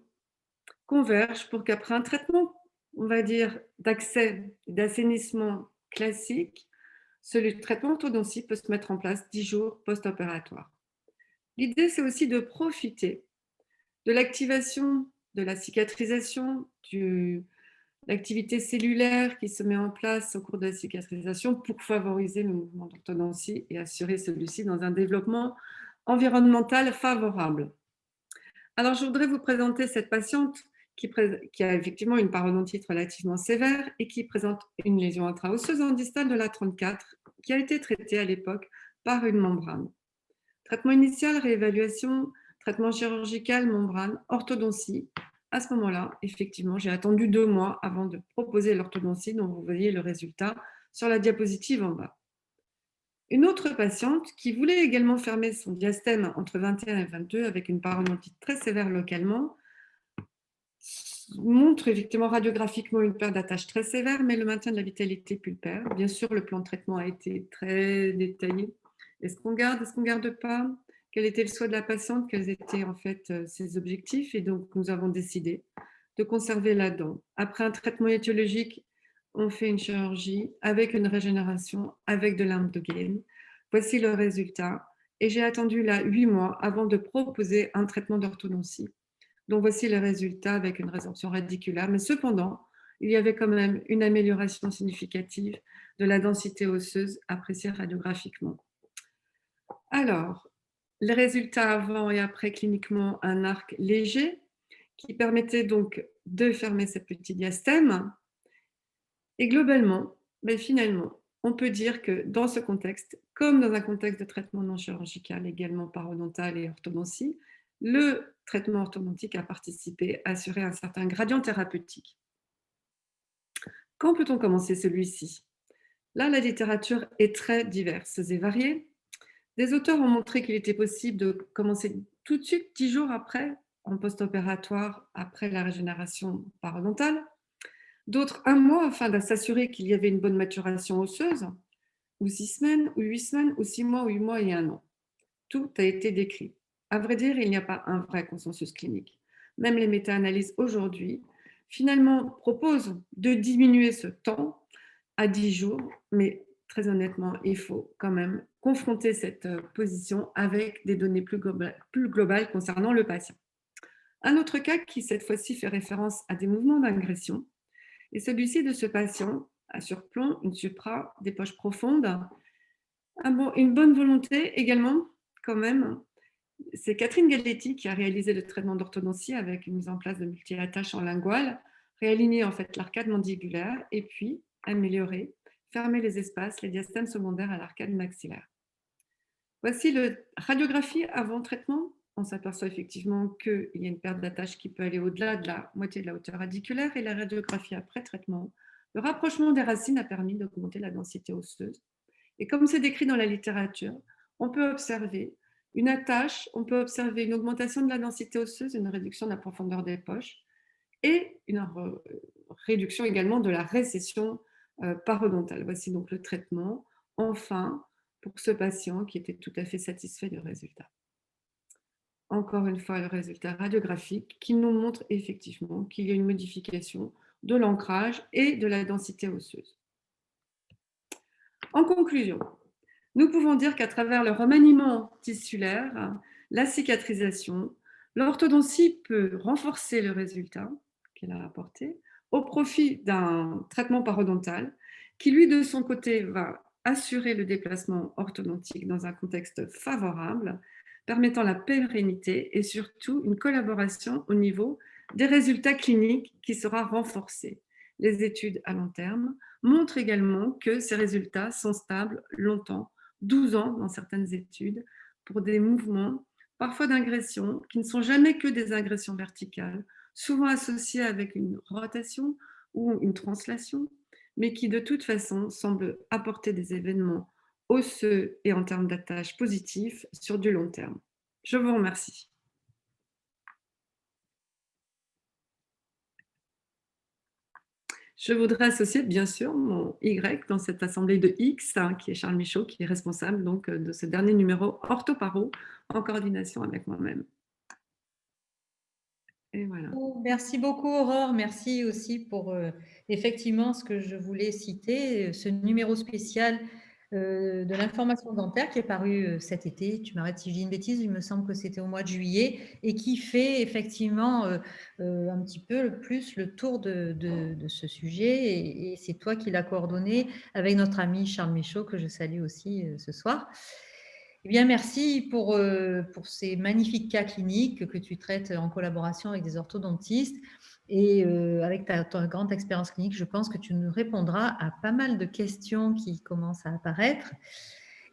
converge pour qu'après un traitement, on va dire, d'accès et d'assainissement classique, celui de traitement orthodontie peut se mettre en place 10 jours post-opératoire. L'idée, c'est aussi de profiter de l'activation de la cicatrisation, de l'activité cellulaire qui se met en place au cours de la cicatrisation pour favoriser le mouvement d'orthodontie et assurer celui-ci dans un développement environnemental favorable. Alors, je voudrais vous présenter cette patiente qui a effectivement une parodontite relativement sévère et qui présente une lésion intraosseuse en distale de la 34 qui a été traitée à l'époque par une membrane. Traitement initial, réévaluation, traitement chirurgical, membrane, orthodontie. À ce moment-là, effectivement, j'ai attendu 2 mois avant de proposer l'orthodontie, dont vous voyez le résultat sur la diapositive en bas. Une autre patiente qui voulait également fermer son diastème entre 21 et 22 avec une parodontite très sévère localement, montre effectivement radiographiquement une perte d'attache très sévère, mais le maintien de la vitalité pulpaire. Bien sûr, le plan de traitement a été très détaillé. Est-ce qu'on garde, est-ce qu'on ne garde pas? Quel était le choix de la patiente? Quels étaient en fait ses objectifs? Et donc, nous avons décidé de conserver la dent. Après un traitement étiologique, on fait une chirurgie avec une régénération, avec de l'endogène. Voici le résultat. Et j'ai attendu là 8 mois avant de proposer un traitement d'orthodontie. Donc voici les résultats avec une résorption radiculaire. Mais cependant, il y avait quand même une amélioration significative de la densité osseuse appréciée radiographiquement. Alors, les résultats avant et après cliniquement, un arc léger qui permettait donc de fermer cette petite diastème. Et globalement, finalement, on peut dire que dans ce contexte, comme dans un contexte de traitement non chirurgical, également parodontal et orthodontie, le traitement orthodontique a participé à assurer un certain gradient thérapeutique. Quand peut-on commencer celui-ci? Là, la littérature est très diverse et variée. Des auteurs ont montré qu'il était possible de commencer tout de suite, 10 jours après, en post-opératoire, après la régénération parodontale. D'autres, 1 mois, afin de s'assurer qu'il y avait une bonne maturation osseuse, ou 6 semaines, ou 8 semaines, ou 6 mois, ou 8 mois et 1 an. Tout a été décrit. À vrai dire, il n'y a pas un vrai consensus clinique. Même les méta-analyses aujourd'hui, finalement, proposent de diminuer ce temps à 10 jours, mais très honnêtement, il faut quand même confronter cette position avec des données plus globales concernant le patient. Un autre cas qui, cette fois-ci, fait référence à des mouvements d'ingression, et celui-ci de ce patient a surplomb une supra, des poches profondes, une bonne volonté également, quand même. C'est Catherine Galletti qui a réalisé le traitement d'orthodontie avec une mise en place de multi-attaches en lingual, réaligner en fait l'arcade mandibulaire et puis améliorer, fermer les espaces, les diastèmes secondaires à l'arcade maxillaire. Voici la radiographie avant traitement. On s'aperçoit effectivement qu'il y a une perte d'attache qui peut aller au-delà de la moitié de la hauteur radiculaire, et la radiographie après traitement. Le rapprochement des racines a permis d'augmenter la densité osseuse. Et comme c'est décrit dans la littérature, on peut observer une attache, on peut observer une augmentation de la densité osseuse, une réduction de la profondeur des poches et une réduction également de la récession parodontale. Voici donc le traitement, enfin, pour ce patient qui était tout à fait satisfait du résultat. Encore une fois, le résultat radiographique qui nous montre effectivement qu'il y a une modification de l'ancrage et de la densité osseuse. En conclusion, nous pouvons dire qu'à travers le remaniement tissulaire, la cicatrisation, l'orthodontie peut renforcer le résultat qu'elle a apporté au profit d'un traitement parodontal qui, lui, de son côté, va assurer le déplacement orthodontique dans un contexte favorable, permettant la pérennité et surtout une collaboration au niveau des résultats cliniques qui sera renforcée. Les études à long terme montrent également que ces résultats sont stables longtemps, 12 ans dans certaines études, pour des mouvements parfois d'ingression qui ne sont jamais que des ingressions verticales, souvent associées avec une rotation ou une translation, mais qui de toute façon semblent apporter des événements osseux et en termes d'attache positifs sur du long terme. Je vous remercie. Je voudrais associer bien sûr mon Y dans cette assemblée de X, qui est Charles Michaud, qui est responsable donc de ce dernier numéro Orthoparo en coordination avec moi-même. Et voilà. Merci beaucoup Aurore, merci aussi pour effectivement ce que je voulais citer, ce numéro spécial de l'information dentaire qui est paru cet été. Tu m'arrêtes si je dis une bêtise, il me semble que c'était au mois de juillet, et qui fait effectivement un petit peu plus le tour de ce sujet, et c'est toi qui l'as coordonné avec notre ami Charles Michaud, que je salue aussi ce soir. Eh bien, merci pour ces magnifiques cas cliniques que tu traites en collaboration avec des orthodontistes. Et avec ta grande expérience clinique, je pense que tu nous répondras à pas mal de questions qui commencent à apparaître.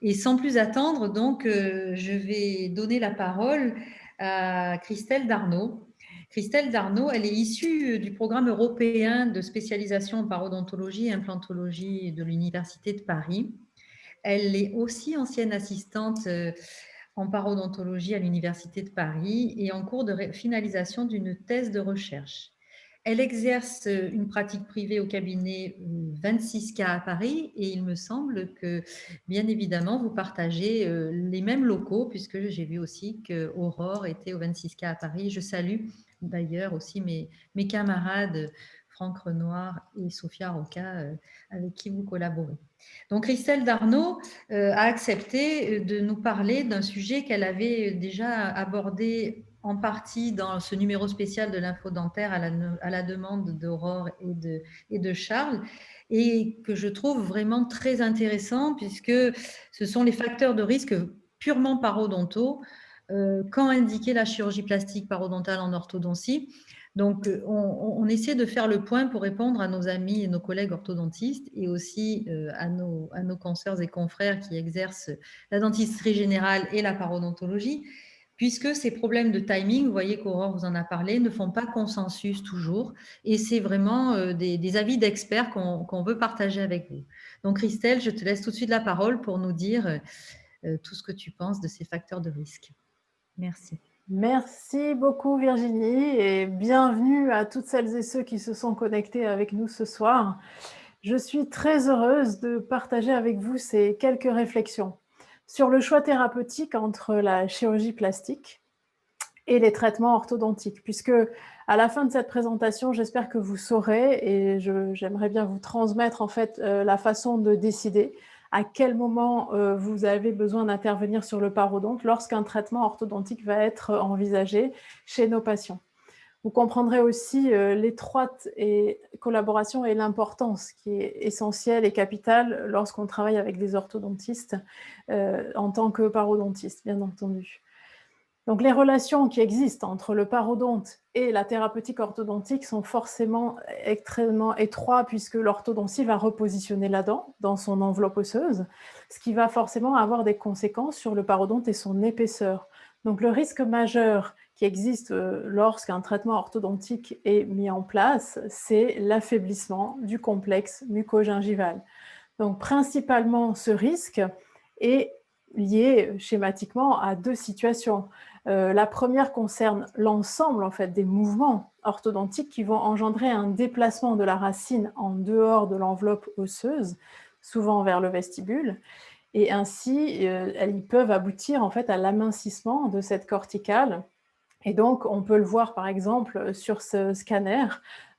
Et sans plus attendre, donc, je vais donner la parole à Christelle Darnaud. Christelle Darnaud, elle est issue du programme européen de spécialisation en parodontologie et implantologie de l'Université de Paris. Elle est aussi ancienne assistante en parodontologie à l'Université de Paris et en cours de finalisation d'une thèse de recherche. Elle exerce une pratique privée au cabinet 26K à Paris et il me semble que, bien évidemment, vous partagez les mêmes locaux puisque j'ai vu aussi qu'Aurore était au 26K à Paris. Je salue d'ailleurs aussi mes camarades Franck Renoir et Sophia Roca avec qui vous collaborez. Donc Christelle Darnaud a accepté de nous parler d'un sujet qu'elle avait déjà abordé en partie dans ce numéro spécial de l'info dentaire à la demande d'Aurore et de Charles, et que je trouve vraiment très intéressant puisque ce sont les facteurs de risque purement parodontaux quand indiquer la chirurgie plastique parodontale en orthodontie. Donc, on essaie de faire le point pour répondre à nos amis et nos collègues orthodontistes et aussi à nos consoeurs et confrères qui exercent la dentisterie générale et la parodontologie, puisque ces problèmes de timing, vous voyez qu'Aurore vous en a parlé, ne font pas consensus toujours. Et c'est vraiment des avis d'experts qu'on veut partager avec vous. Donc, Christelle, je te laisse tout de suite la parole pour nous dire tout ce que tu penses de ces facteurs de risque. Merci. Merci beaucoup Virginie et bienvenue à toutes celles et ceux qui se sont connectés avec nous ce soir. Je suis très heureuse de partager avec vous ces quelques réflexions sur le choix thérapeutique entre la chirurgie plastique et les traitements orthodontiques, puisque à la fin de cette présentation, j'espère que vous saurez et j'aimerais bien vous transmettre en fait la façon de décider à quel moment vous avez besoin d'intervenir sur le parodonte lorsqu'un traitement orthodontique va être envisagé chez nos patients. Vous comprendrez aussi l'étroite collaboration et l'importance qui est essentielle et capitale lorsqu'on travaille avec des orthodontistes en tant que parodontiste, bien entendu. Donc les relations qui existent entre le parodonte et la thérapeutique orthodontique sont forcément extrêmement étroites puisque l'orthodontie va repositionner la dent dans son enveloppe osseuse, ce qui va forcément avoir des conséquences sur le parodonte et son épaisseur. Donc le risque majeur qui existe lorsqu'un traitement orthodontique est mis en place, c'est l'affaiblissement du complexe mucogingival. Donc principalement ce risque est lié schématiquement à deux situations. La première concerne l'ensemble en fait, des mouvements orthodontiques qui vont engendrer un déplacement de la racine en dehors de l'enveloppe osseuse, souvent vers le vestibule, et ainsi ils peuvent aboutir en fait, à l'amincissement de cette corticale. Et donc, on peut le voir par exemple sur ce scanner,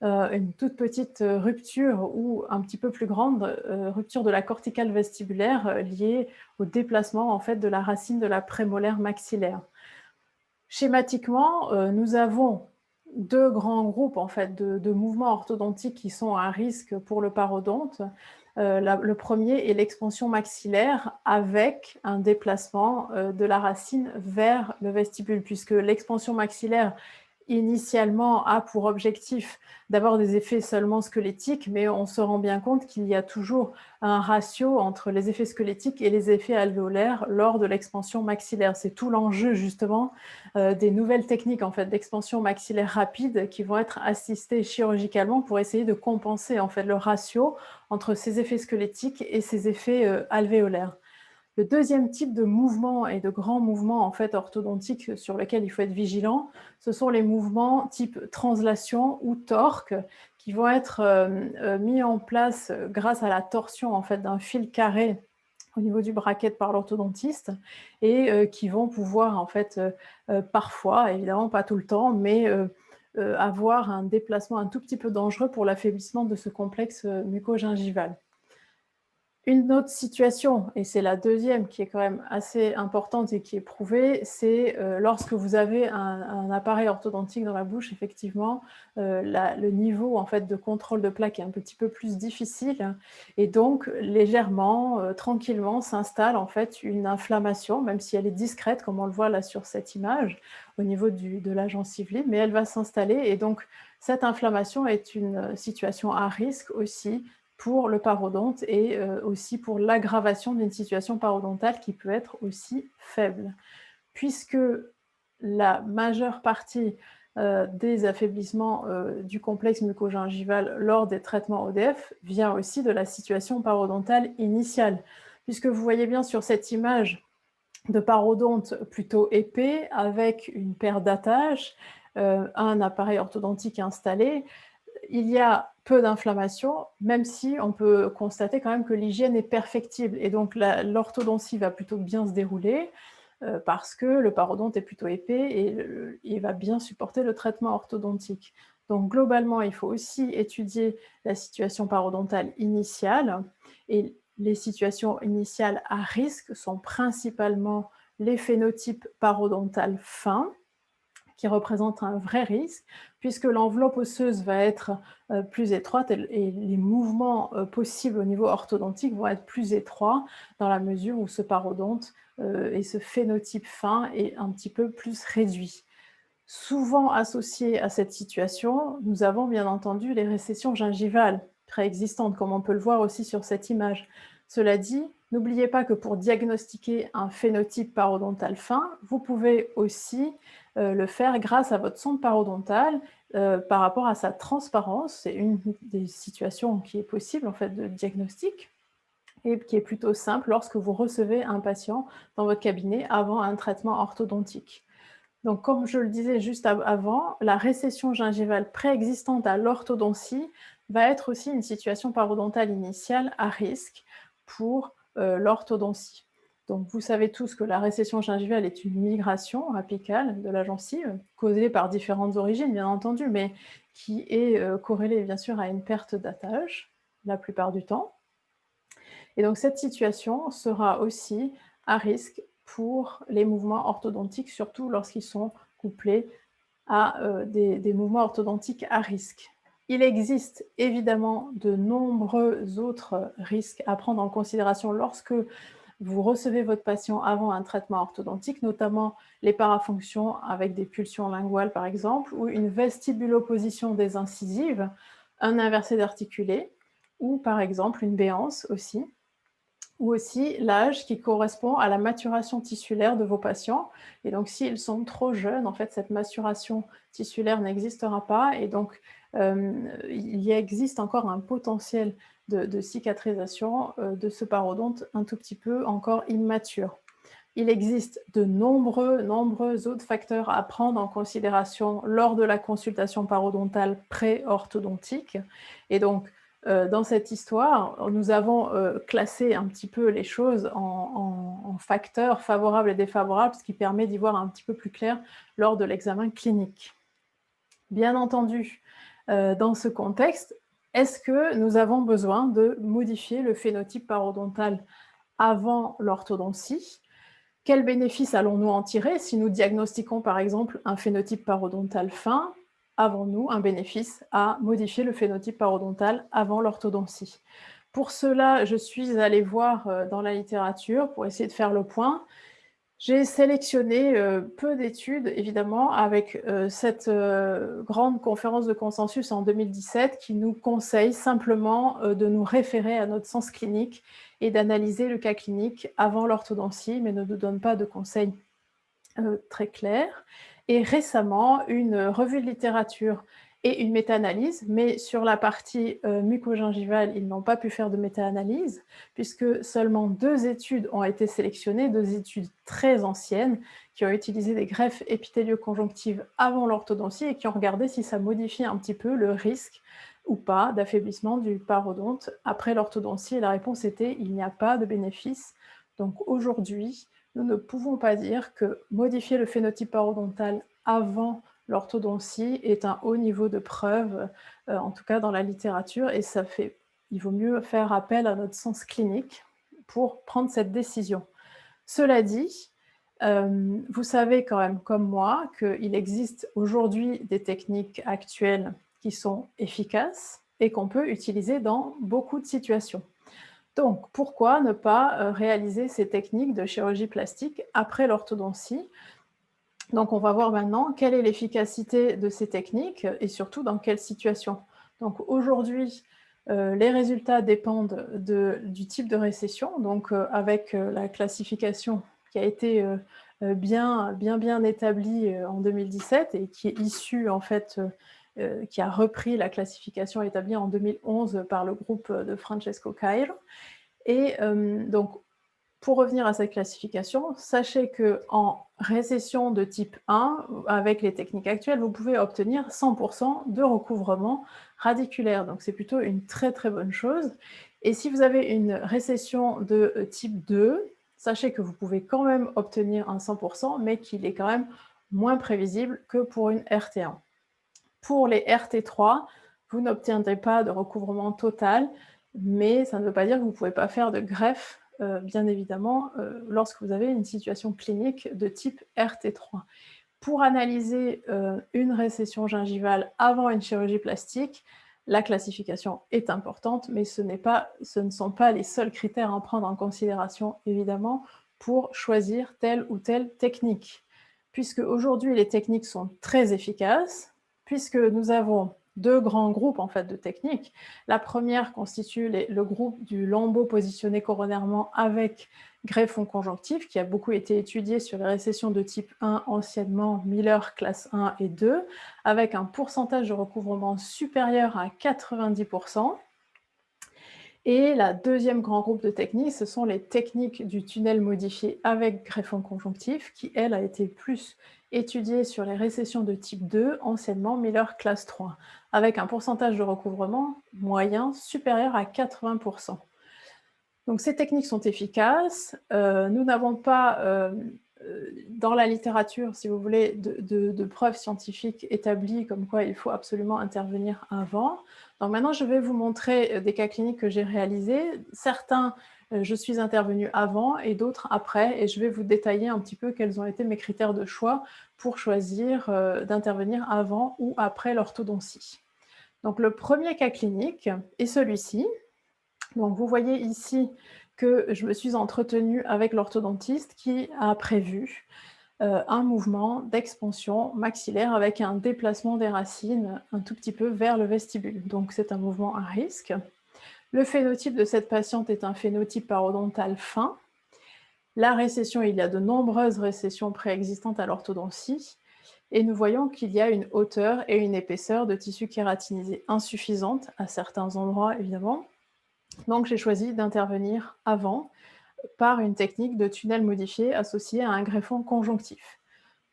une toute petite rupture ou un petit peu plus grande rupture de la corticale vestibulaire liée au déplacement en fait, de la racine de la prémolaire maxillaire. Schématiquement, nous avons deux grands groupes en fait, de mouvements orthodontiques qui sont à risque pour le parodonte. Le premier est l'expansion maxillaire avec un déplacement de la racine vers le vestibule, puisque l'expansion maxillaire initialement a pour objectif d'avoir des effets seulement squelettiques, mais on se rend bien compte qu'il y a toujours un ratio entre les effets squelettiques et les effets alvéolaires lors de l'expansion maxillaire. C'est tout l'enjeu justement des nouvelles techniques en fait, d'expansion maxillaire rapide qui vont être assistées chirurgicalement pour essayer de compenser en fait, le ratio entre ces effets squelettiques et ces effets alvéolaires. Le deuxième type de mouvement et de grands mouvements en fait, orthodontiques sur lesquels il faut être vigilant, ce sont les mouvements type translation ou torque qui vont être mis en place grâce à la torsion en fait, d'un fil carré au niveau du bracket par l'orthodontiste et qui vont pouvoir en fait parfois, évidemment pas tout le temps, mais avoir un déplacement un tout petit peu dangereux pour l'affaiblissement de ce complexe mucogingival. Une autre situation, et c'est la deuxième qui est quand même assez importante et qui est prouvée, c'est lorsque vous avez un appareil orthodontique dans la bouche, effectivement, le niveau en fait, de contrôle de plaque est un petit peu plus difficile et donc légèrement, tranquillement s'installe en fait une inflammation, même si elle est discrète, comme on le voit là sur cette image, au niveau de la gencive libre, mais elle va s'installer et donc cette inflammation est une situation à risque aussi pour le parodonte et aussi pour l'aggravation d'une situation parodontale qui peut être aussi faible. Puisque la majeure partie des affaiblissements du complexe mucogingival lors des traitements ODF vient aussi de la situation parodontale initiale. Puisque vous voyez bien sur cette image de parodonte plutôt épais avec une paire d'attaches, un appareil orthodontique installé, il y a peu d'inflammation, même si on peut constater quand même que l'hygiène est perfectible. Et donc, l'orthodontie va plutôt bien se dérouler parce que le parodonte est plutôt épais et il va bien supporter le traitement orthodontique. Donc, globalement, il faut aussi étudier la situation parodontale initiale. Et les situations initiales à risque sont principalement les phénotypes parodontal fins, qui représente un vrai risque, puisque l'enveloppe osseuse va être plus étroite et les mouvements possibles au niveau orthodontique vont être plus étroits dans la mesure où ce parodonte et ce phénotype fin est un petit peu plus réduit. Souvent associé à cette situation, nous avons bien entendu les récessions gingivales préexistantes, comme on peut le voir aussi sur cette image. Cela dit, n'oubliez pas que pour diagnostiquer un phénotype parodontal fin, vous pouvez aussi le faire grâce à votre sonde parodontale par rapport à sa transparence. C'est une des situations qui est possible en fait de diagnostic et qui est plutôt simple lorsque vous recevez un patient dans votre cabinet avant un traitement orthodontique. Donc, comme je le disais juste avant, la récession gingivale préexistante à l'orthodontie va être aussi une situation parodontale initiale à risque pour l'orthodontie. Donc, vous savez tous que la récession gingivale est une migration apicale de la gencive, causée par différentes origines, bien entendu, mais qui est corrélée, bien sûr, à une perte d'attache, la plupart du temps. Et donc, cette situation sera aussi à risque pour les mouvements orthodontiques, surtout lorsqu'ils sont couplés à des mouvements orthodontiques à risque. Il existe évidemment de nombreux autres risques à prendre en considération lorsque vous recevez votre patient avant un traitement orthodontique, notamment les parafonctions avec des pulsions linguales par exemple, ou une vestibulopposition des incisives, un inversé d'articulé, ou par exemple une béance aussi, ou aussi l'âge qui correspond à la maturation tissulaire de vos patients. Et donc, s'ils sont trop jeunes, en fait, cette maturation tissulaire n'existera pas. Et donc, il y existe encore un potentiel de cicatrisation de ce parodonte un tout petit peu encore immature. Il existe de nombreux autres facteurs à prendre en considération lors de la consultation parodontale pré-orthodontique. Et donc, dans cette histoire, nous avons classé un petit peu les choses en facteurs favorables et défavorables, ce qui permet d'y voir un petit peu plus clair lors de l'examen clinique. Bien entendu, dans ce contexte, est-ce que nous avons besoin de modifier le phénotype parodontal avant l'orthodontie? Quels bénéfices allons-nous en tirer si nous diagnostiquons par exemple un phénotype parodontal fin? Avons-nous un bénéfice à modifier le phénotype parodontal avant l'orthodontie? Pour cela, je suis allée voir dans la littérature pour essayer de faire le point. J'ai sélectionné peu d'études, évidemment, avec cette grande conférence de consensus en 2017 qui nous conseille simplement de nous référer à notre sens clinique et d'analyser le cas clinique avant l'orthodontie, mais ne nous donne pas de conseils très clairs. Et récemment, une revue de littérature et une méta-analyse, mais sur la partie mucogingivale, ils n'ont pas pu faire de méta-analyse, puisque seulement 2 études ont été sélectionnées, 2 études très anciennes, qui ont utilisé des greffes épithélio-conjonctives avant l'orthodontie et qui ont regardé si ça modifie un petit peu le risque ou pas d'affaiblissement du parodonte après l'orthodontie. Et la réponse était, il n'y a pas de bénéfice. Donc aujourd'hui, nous ne pouvons pas dire que modifier le phénotype parodontal avant l'orthodontie est un haut niveau de preuve, en tout cas dans la littérature, et il vaut mieux faire appel à notre sens clinique pour prendre cette décision. Cela dit, vous savez quand même comme moi qu'il existe aujourd'hui des techniques actuelles qui sont efficaces et qu'on peut utiliser dans beaucoup de situations. Donc, pourquoi ne pas réaliser ces techniques de chirurgie plastique après l'orthodontie? Donc, on va voir maintenant quelle est l'efficacité de ces techniques et surtout dans quelle situation. Donc, aujourd'hui, les résultats dépendent du type de récession, donc avec la classification qui a été bien établie en 2017 et qui est issue en fait, qui a repris la classification établie en 2011 par le groupe de Francesco Cairo. Et donc, pour revenir à cette classification, sachez qu'en récession de type 1, avec les techniques actuelles, vous pouvez obtenir 100% de recouvrement radiculaire. Donc, c'est plutôt une très, très bonne chose. Et si vous avez une récession de type 2, sachez que vous pouvez quand même obtenir un 100%, mais qu'il est quand même moins prévisible que pour une RT1. Pour les RT3, vous n'obtiendrez pas de recouvrement total, mais ça ne veut pas dire que vous ne pouvez pas faire de greffe, bien évidemment, lorsque vous avez une situation clinique de type RT3. Pour analyser une récession gingivale avant une chirurgie plastique, la classification est importante, mais ce ne sont pas les seuls critères à prendre en considération, évidemment, pour choisir telle ou telle technique. Puisque aujourd'hui, les techniques sont très efficaces, puisque nous avons deux grands groupes en fait, de techniques. La première constitue le groupe du lambeau positionné coronairement avec greffon conjonctif, qui a beaucoup été étudié sur les récessions de type 1, anciennement Miller classe 1 et 2, avec un pourcentage de recouvrement supérieur à 90%. Et la deuxième grand groupe de techniques, ce sont les techniques du tunnel modifié avec greffon conjonctif, qui, elle, a été plus étudiée sur les récessions de type 2, anciennement Miller classe 3, avec un pourcentage de recouvrement moyen supérieur à 80%. Donc ces techniques sont efficaces. Nous n'avons pas, dans la littérature, si vous voulez, de preuves scientifiques établies comme quoi il faut absolument intervenir avant. Donc maintenant, je vais vous montrer des cas cliniques que j'ai réalisés. Certains, je suis intervenue avant et d'autres après. Et je vais vous détailler un petit peu quels ont été mes critères de choix pour choisir d'intervenir avant ou après l'orthodontie. Donc le premier cas clinique est celui-ci. Donc, vous voyez ici que je me suis entretenue avec l'orthodontiste qui a prévu un mouvement d'expansion maxillaire avec un déplacement des racines un tout petit peu vers le vestibule. Donc, c'est un mouvement à risque. Le phénotype de cette patiente est un phénotype parodontal fin. La récession, il y a de nombreuses récessions préexistantes à l'orthodontie. Et nous voyons qu'il y a une hauteur et une épaisseur de tissu kératinisé insuffisante à certains endroits, évidemment. Donc, j'ai choisi d'intervenir avant par une technique de tunnel modifié associée à un greffon conjonctif.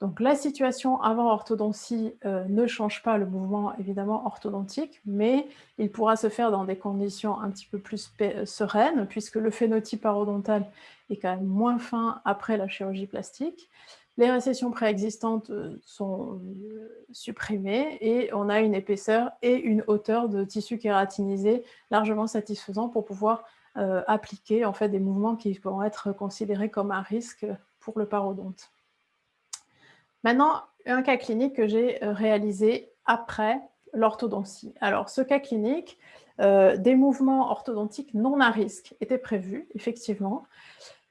Donc, la situation avant orthodontie ne change pas le mouvement, évidemment, orthodontique, mais il pourra se faire dans des conditions un petit peu plus sereines, puisque le phénotype parodontal est quand même moins fin après la chirurgie plastique. Les récessions préexistantes sont supprimées et on a une épaisseur et une hauteur de tissu kératinisé largement satisfaisant pour pouvoir appliquer en fait, des mouvements qui vont être considérés comme un risque pour le parodonte. Maintenant, un cas clinique que j'ai réalisé après l'orthodontie. Alors, ce cas clinique, des mouvements orthodontiques non à risque étaient prévus, effectivement.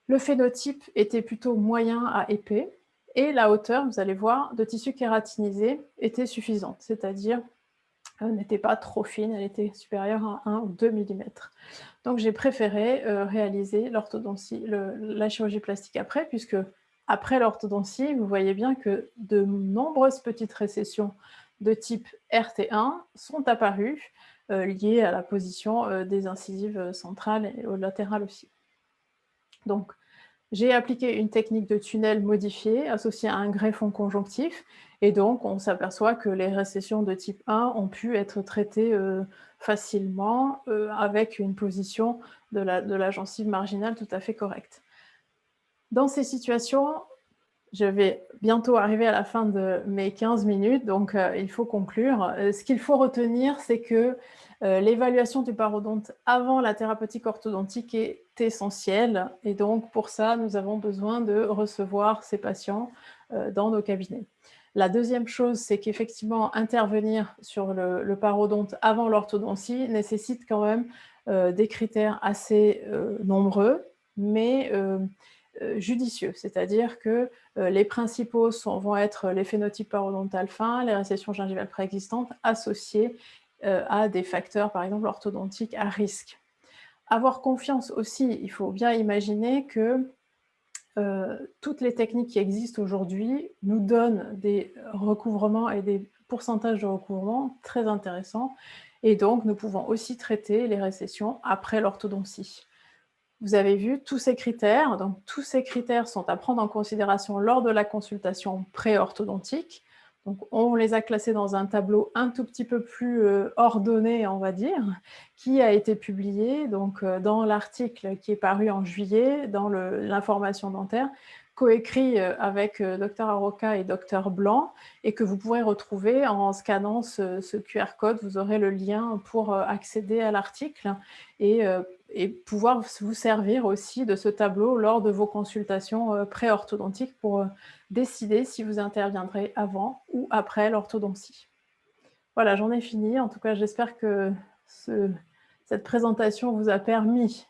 Le phénotype était plutôt moyen à épais. Et la hauteur, vous allez voir, de tissu kératinisé était suffisante, c'est-à-dire n'était pas trop fine, elle était supérieure à 1 ou 2 mm. Donc j'ai préféré réaliser l'orthodontie, la chirurgie plastique après, puisque après l'orthodontie, vous voyez bien que de nombreuses petites récessions de type RT1 sont apparues, liées à la position des incisives centrales et latérales aussi. Donc, j'ai appliqué une technique de tunnel modifiée associée à un greffon conjonctif et donc on s'aperçoit que les récessions de type 1 ont pu être traitées facilement avec une position de la gencive marginale tout à fait correcte. Dans ces situations, je vais bientôt arriver à la fin de mes 15 minutes, donc il faut conclure. Ce qu'il faut retenir, c'est que l'évaluation du parodonte avant la thérapeutique orthodontique est essentielle. Et donc, pour ça, nous avons besoin de recevoir ces patients dans nos cabinets. La deuxième chose, c'est qu'effectivement, intervenir sur le parodonte avant l'orthodontie nécessite quand même des critères assez nombreux, mais judicieux, c'est-à-dire que les principaux vont être les phénotypes parodontales fins, les récessions gingivales préexistantes associées à des facteurs, par exemple, orthodontiques à risque. Avoir confiance aussi, il faut bien imaginer que toutes les techniques qui existent aujourd'hui nous donnent des recouvrements et des pourcentages de recouvrement très intéressants, et donc nous pouvons aussi traiter les récessions après l'orthodontie. Vous avez vu tous ces critères. Donc, tous ces critères sont à prendre en considération lors de la consultation pré-orthodontique. Donc, on les a classés dans un tableau un tout petit peu plus ordonné, on va dire, qui a été publié donc, dans l'article qui est paru en juillet, dans l'information dentaire, coécrit avec Dr Aroca et Dr Blanc, et que vous pourrez retrouver en scannant ce QR code. Vous aurez le lien pour accéder à l'article et pouvoir vous servir aussi de ce tableau lors de vos consultations pré-orthodontiques pour décider si vous interviendrez avant ou après l'orthodontie. Voilà, j'en ai fini. En tout cas, j'espère que cette présentation vous a permis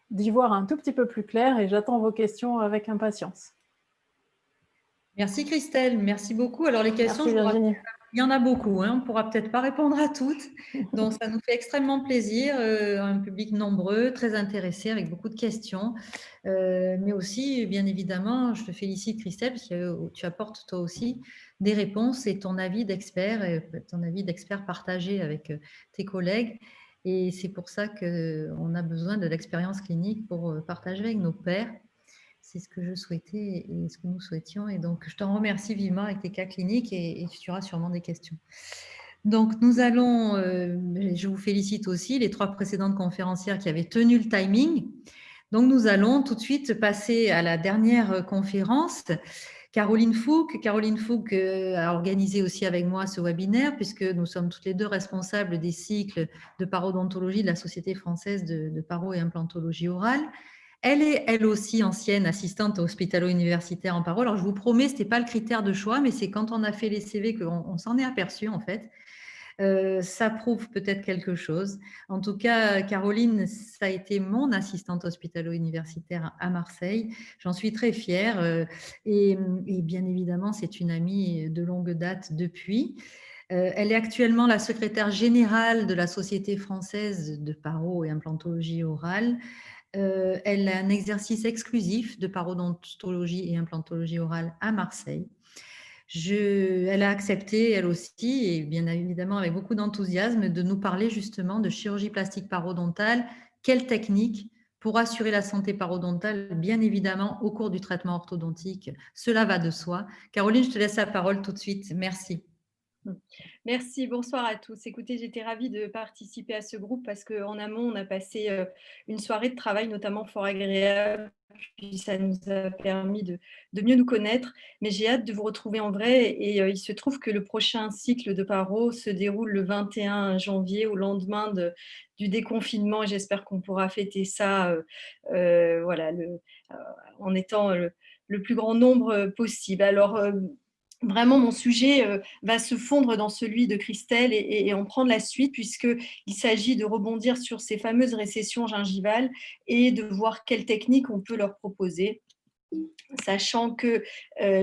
d'y voir un tout petit peu plus clair et j'attends vos questions avec impatience. Merci Christelle, merci beaucoup. Alors les questions, Merci Virginie. il y en a beaucoup, hein. On ne pourra peut-être pas répondre à toutes, donc ça nous fait extrêmement plaisir, un public nombreux, très intéressé, avec beaucoup de questions, mais aussi, bien évidemment, je te félicite Christelle, parce que tu apportes toi aussi des réponses et ton avis d'expert partagé avec tes collègues, et c'est pour ça qu'on a besoin de l'expérience clinique pour partager avec nos pairs. C'est ce que je souhaitais et ce que nous souhaitions. Et donc, je t'en remercie vivement avec tes cas cliniques et tu auras sûrement des questions. Donc, nous allons, je vous félicite aussi, les 3 précédentes conférencières qui avaient tenu le timing. Donc, nous allons tout de suite passer à la dernière conférence. Caroline Fouque a organisé aussi avec moi ce webinaire, puisque nous sommes toutes les deux responsables des cycles de parodontologie de la Société française de paro et implantologie orale. Elle est, elle aussi, ancienne assistante hospitalo-universitaire en paro. Alors, je vous promets, ce n'était pas le critère de choix, mais c'est quand on a fait les CV qu'on s'en est aperçu, en fait. Ça prouve peut-être quelque chose. En tout cas, Caroline, ça a été mon assistante hospitalo-universitaire à Marseille. J'en suis très fière. Et bien évidemment, c'est une amie de longue date depuis. Elle est actuellement la secrétaire générale de la Société française de paro et implantologie orale. Elle a un exercice exclusif de parodontologie et implantologie orale à Marseille. Elle a accepté, elle aussi, et bien évidemment avec beaucoup d'enthousiasme, de nous parler justement de chirurgie plastique parodontale. Quelle technique pour assurer la santé parodontale, bien évidemment, au cours du traitement orthodontique. Cela va de soi. Caroline, je te laisse la parole tout de suite. Merci. Merci, bonsoir à tous. Écoutez, j'étais ravie de participer à ce groupe parce qu'en amont, on a passé une soirée de travail notamment fort agréable, puis ça nous a permis de mieux nous connaître. Mais j'ai hâte de vous retrouver en vrai et il se trouve que le prochain cycle de paro se déroule le 21 janvier au lendemain du déconfinement et j'espère qu'on pourra fêter ça voilà, en étant le plus grand nombre possible. Alors, vraiment, mon sujet va se fondre dans celui de Christelle et en prendre la suite, puisqu'il s'agit de rebondir sur ces fameuses récessions gingivales et de voir quelles techniques on peut leur proposer. Sachant que,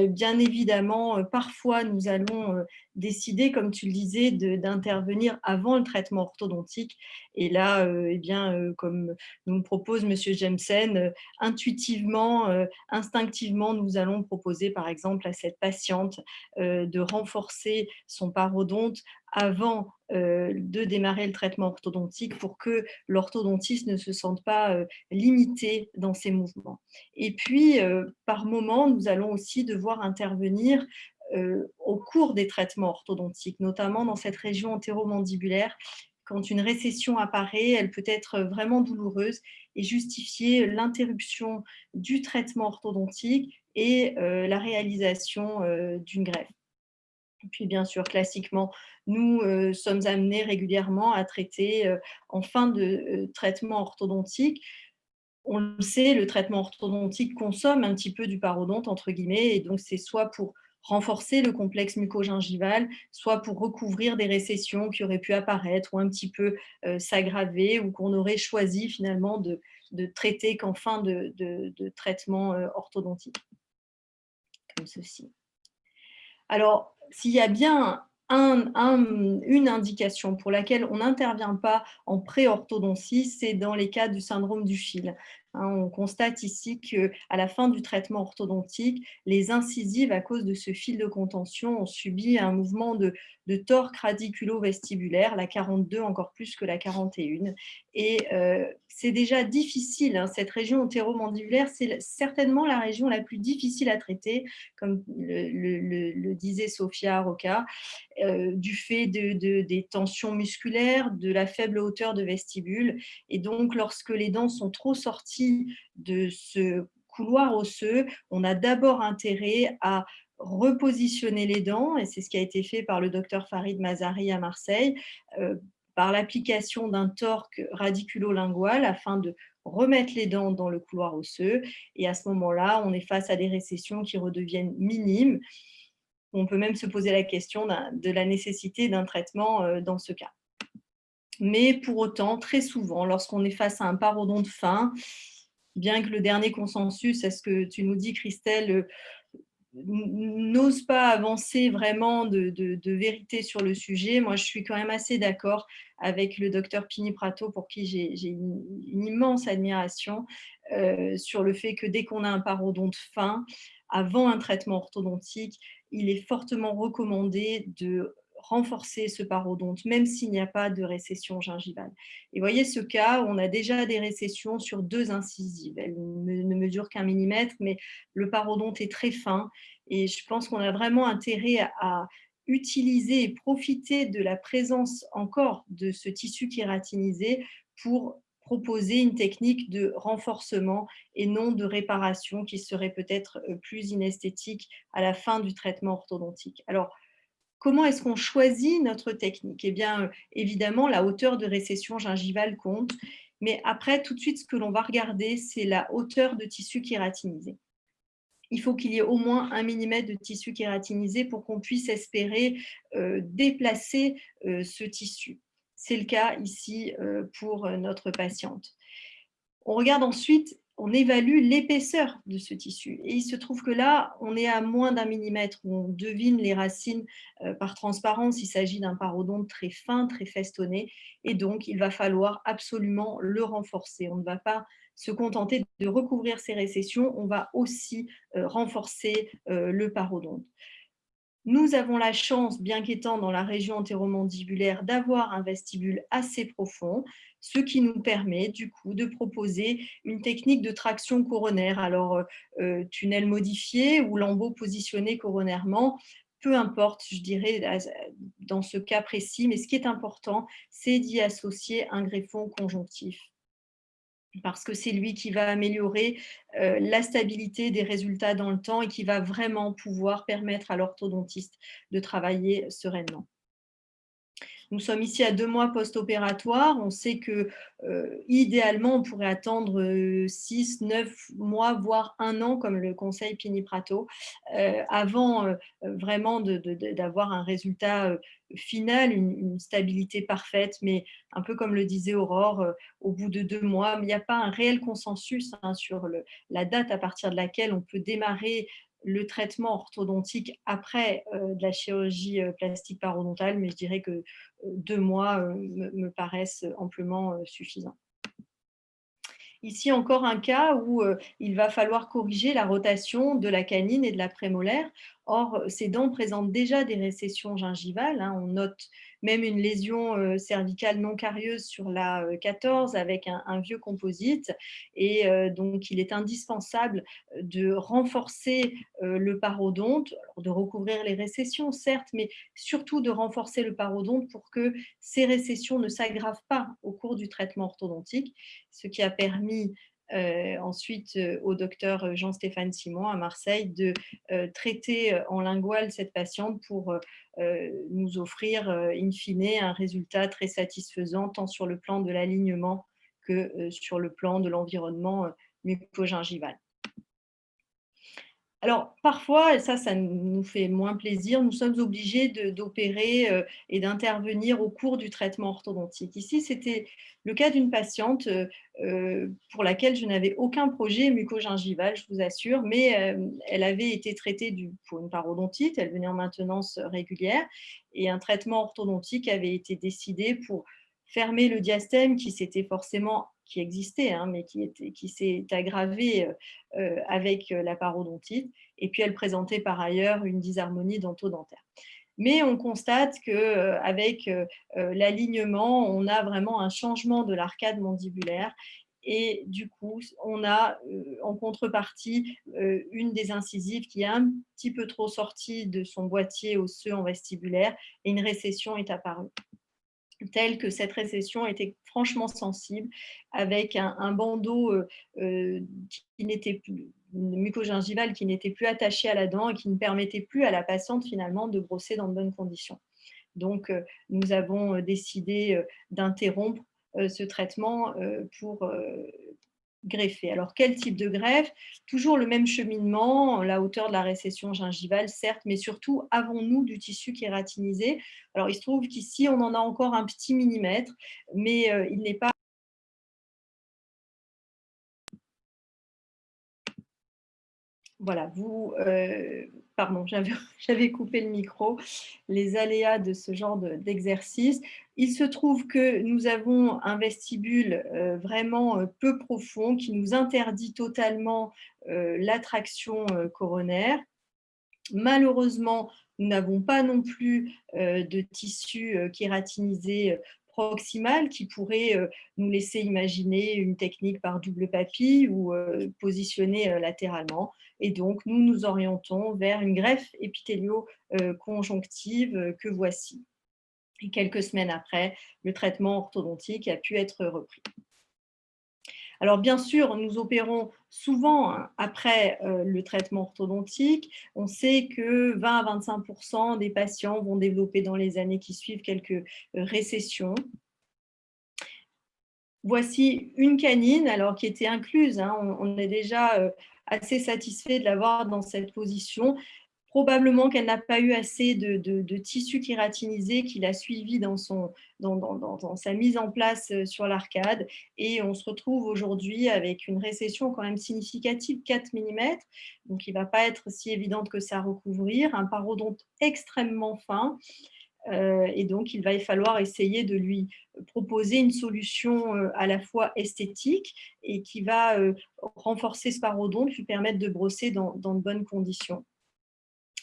bien évidemment, parfois, nous allons décider, comme tu le disais, d'intervenir avant le traitement orthodontique. Et là, eh bien, comme nous propose M. Jemsen, intuitivement, instinctivement, nous allons proposer, par exemple, à cette patiente de renforcer son parodonte avant de démarrer le traitement orthodontique pour que l'orthodontiste ne se sente pas limité dans ses mouvements. Et puis, par moment, nous allons aussi devoir intervenir au cours des traitements orthodontiques, notamment dans cette région entéromandibulaire. Quand une récession apparaît, elle peut être vraiment douloureuse et justifier l'interruption du traitement orthodontique et la réalisation d'une greffe. Et puis, bien sûr, classiquement, nous sommes amenés régulièrement à traiter en fin de traitement orthodontique. On le sait, le traitement orthodontique consomme un petit peu du parodonte, entre guillemets, et donc c'est soit pour renforcer le complexe mucogingival, soit pour recouvrir des récessions qui auraient pu apparaître ou un petit peu s'aggraver ou qu'on aurait choisi finalement de traiter qu'en fin de traitement orthodontique, comme ceci. Alors, s'il y a bien une indication pour laquelle on n'intervient pas en pré-orthodontie, c'est dans les cas du syndrome du fil. On constate ici qu'à la fin du traitement orthodontique, les incisives, à cause de ce fil de contention, ont subi un mouvement de torque radiculo-vestibulaire, la 42 encore plus que la 41. Et c'est déjà difficile, cette région entéromandibulaire, c'est certainement la région la plus difficile à traiter, comme le disait Sophia Roca. Du fait des tensions musculaires, de la faible hauteur de vestibule. Et donc, lorsque les dents sont trop sorties de ce couloir osseux, on a d'abord intérêt à repositionner les dents, et c'est ce qui a été fait par le docteur Farid Mazari à Marseille, par l'application d'un torque radiculo-lingual afin de remettre les dents dans le couloir osseux. Et à ce moment-là, on est face à des récessions qui redeviennent minimes. On peut même se poser la question de la nécessité d'un traitement dans ce cas. Mais pour autant, très souvent, lorsqu'on est face à un parodonte fin, bien que le dernier consensus, est ce que tu nous dis, Christelle, n'ose pas avancer vraiment de vérité sur le sujet, moi je suis quand même assez d'accord avec le docteur Pini-Prato, pour qui j'ai une immense admiration, sur le fait que dès qu'on a un parodonte fin, avant un traitement orthodontique, il est fortement recommandé de renforcer ce parodonte, même s'il n'y a pas de récession gingivale. Et voyez ce cas, on a déjà des récessions sur 2 incisives. Elles ne mesurent qu'1 millimètre, mais le parodonte est très fin. Et je pense qu'on a vraiment intérêt à utiliser et profiter de la présence encore de ce tissu kératinisé pour proposer une technique de renforcement et non de réparation qui serait peut-être plus inesthétique à la fin du traitement orthodontique. Alors, comment est-ce qu'on choisit notre technique? Eh bien, évidemment, la hauteur de récession gingivale compte, mais après, tout de suite, ce que l'on va regarder, c'est la hauteur de tissu kératinisé. Il faut qu'il y ait au moins 1 millimètre de tissu kératinisé pour qu'on puisse espérer déplacer ce tissu. C'est le cas ici pour notre patiente. On regarde ensuite, on évalue l'épaisseur de ce tissu. Et il se trouve que là, on est à moins d'1 millimètre, où on devine les racines par transparence. Il s'agit d'un parodonte très fin, très festonné. Et donc, il va falloir absolument le renforcer. On ne va pas se contenter de recouvrir ces récessions, on va aussi renforcer le parodonte. Nous avons la chance, bien qu'étant dans la région entéromandibulaire, d'avoir un vestibule assez profond, ce qui nous permet du coup de proposer une technique de traction coronaire. Alors, tunnel modifié ou lambeau positionné coronairement, peu importe, je dirais, dans ce cas précis, mais ce qui est important, c'est d'y associer un greffon conjonctif, parce que c'est lui qui va améliorer la stabilité des résultats dans le temps et qui va vraiment pouvoir permettre à l'orthodontiste de travailler sereinement. Nous sommes ici à 2 mois post-opératoire. On sait que, idéalement, on pourrait attendre 6, 9 mois, voire 1 an, comme le conseille Pini-Prato, avant vraiment d'avoir un résultat final, une stabilité parfaite. Mais un peu comme le disait Aurore, au bout de 2 mois, il n'y a pas un réel consensus sur la date à partir de laquelle on peut démarrer le traitement orthodontique après de la chirurgie plastique parodontale, mais je dirais que 2 mois me paraissent amplement suffisants. Ici, encore un cas où il va falloir corriger la rotation de la canine et de la prémolaire. Or, ces dents présentent déjà des récessions gingivales. On note même une lésion cervicale non carieuse sur la 14 avec un vieux composite. Et donc, il est indispensable de renforcer le parodonte, de recouvrir les récessions, certes, mais surtout de renforcer le parodonte pour que ces récessions ne s'aggravent pas au cours du traitement orthodontique, ce qui a permis ensuite au docteur Jean-Stéphane Simon à Marseille de traiter en lingual cette patiente pour nous offrir in fine un résultat très satisfaisant tant sur le plan de l'alignement que sur le plan de l'environnement mucogingival. Alors, parfois, et ça nous fait moins plaisir, nous sommes obligés d'opérer et d'intervenir au cours du traitement orthodontique. Ici, c'était le cas d'une patiente pour laquelle je n'avais aucun projet mucogingival, je vous assure, mais elle avait été traitée pour une parodontite, elle venait en maintenance régulière, et un traitement orthodontique avait été décidé pour fermer le diastème qui existait, hein, mais qui s'est aggravé avec la parodontite. Et puis, elle présentait par ailleurs une dysharmonie dento-dentaire. Mais on constate qu'avec l'alignement, on a vraiment un changement de l'arcade mandibulaire. Et du coup, on a en contrepartie une des incisives qui est un petit peu trop sortie de son boîtier osseux en vestibulaire et une récession est apparue, telle que cette récession était franchement sensible, avec un bandeau qui n'était plus, une mucogingivale qui n'était plus attachée à la dent et qui ne permettait plus à la patiente finalement de brosser dans de bonnes conditions. Donc, nous avons décidé d'interrompre ce traitement pour greffer. Alors, quel type de greffe? Toujours le même cheminement, la hauteur de la récession gingivale, certes, mais surtout, avons-nous du tissu kératinisé? Alors, il se trouve qu'ici, on en a encore un petit millimètre, mais il n'est pas... Voilà, pardon, j'avais coupé le micro, les aléas de ce genre d'exercice. Il se trouve que nous avons un vestibule vraiment peu profond qui nous interdit totalement l'attraction coronaire. Malheureusement, nous n'avons pas non plus de tissu kératinisé proximal qui pourrait nous laisser imaginer une technique par double papille ou positionné latéralement. Et donc, nous nous orientons vers une greffe épithélio-conjonctive que voici. Et quelques semaines après, le traitement orthodontique a pu être repris. Alors bien sûr, nous opérons souvent après le traitement orthodontique. On sait que 20 à 25% des patients vont développer dans les années qui suivent quelques récessions. Voici une canine, alors qui était incluse, hein, on est déjà assez satisfait de l'avoir dans cette position. Probablement qu'elle n'a pas eu assez de tissu kératinisé qui l'a suivi dans sa mise en place sur l'arcade. Et on se retrouve aujourd'hui avec une récession quand même significative, 4 mm. Donc, il ne va pas être si évident que ça à recouvrir. Un parodonte extrêmement fin. Et donc, il va falloir essayer de lui proposer une solution à la fois esthétique et qui va renforcer ce parodonte, lui permettre de brosser dans de bonnes conditions.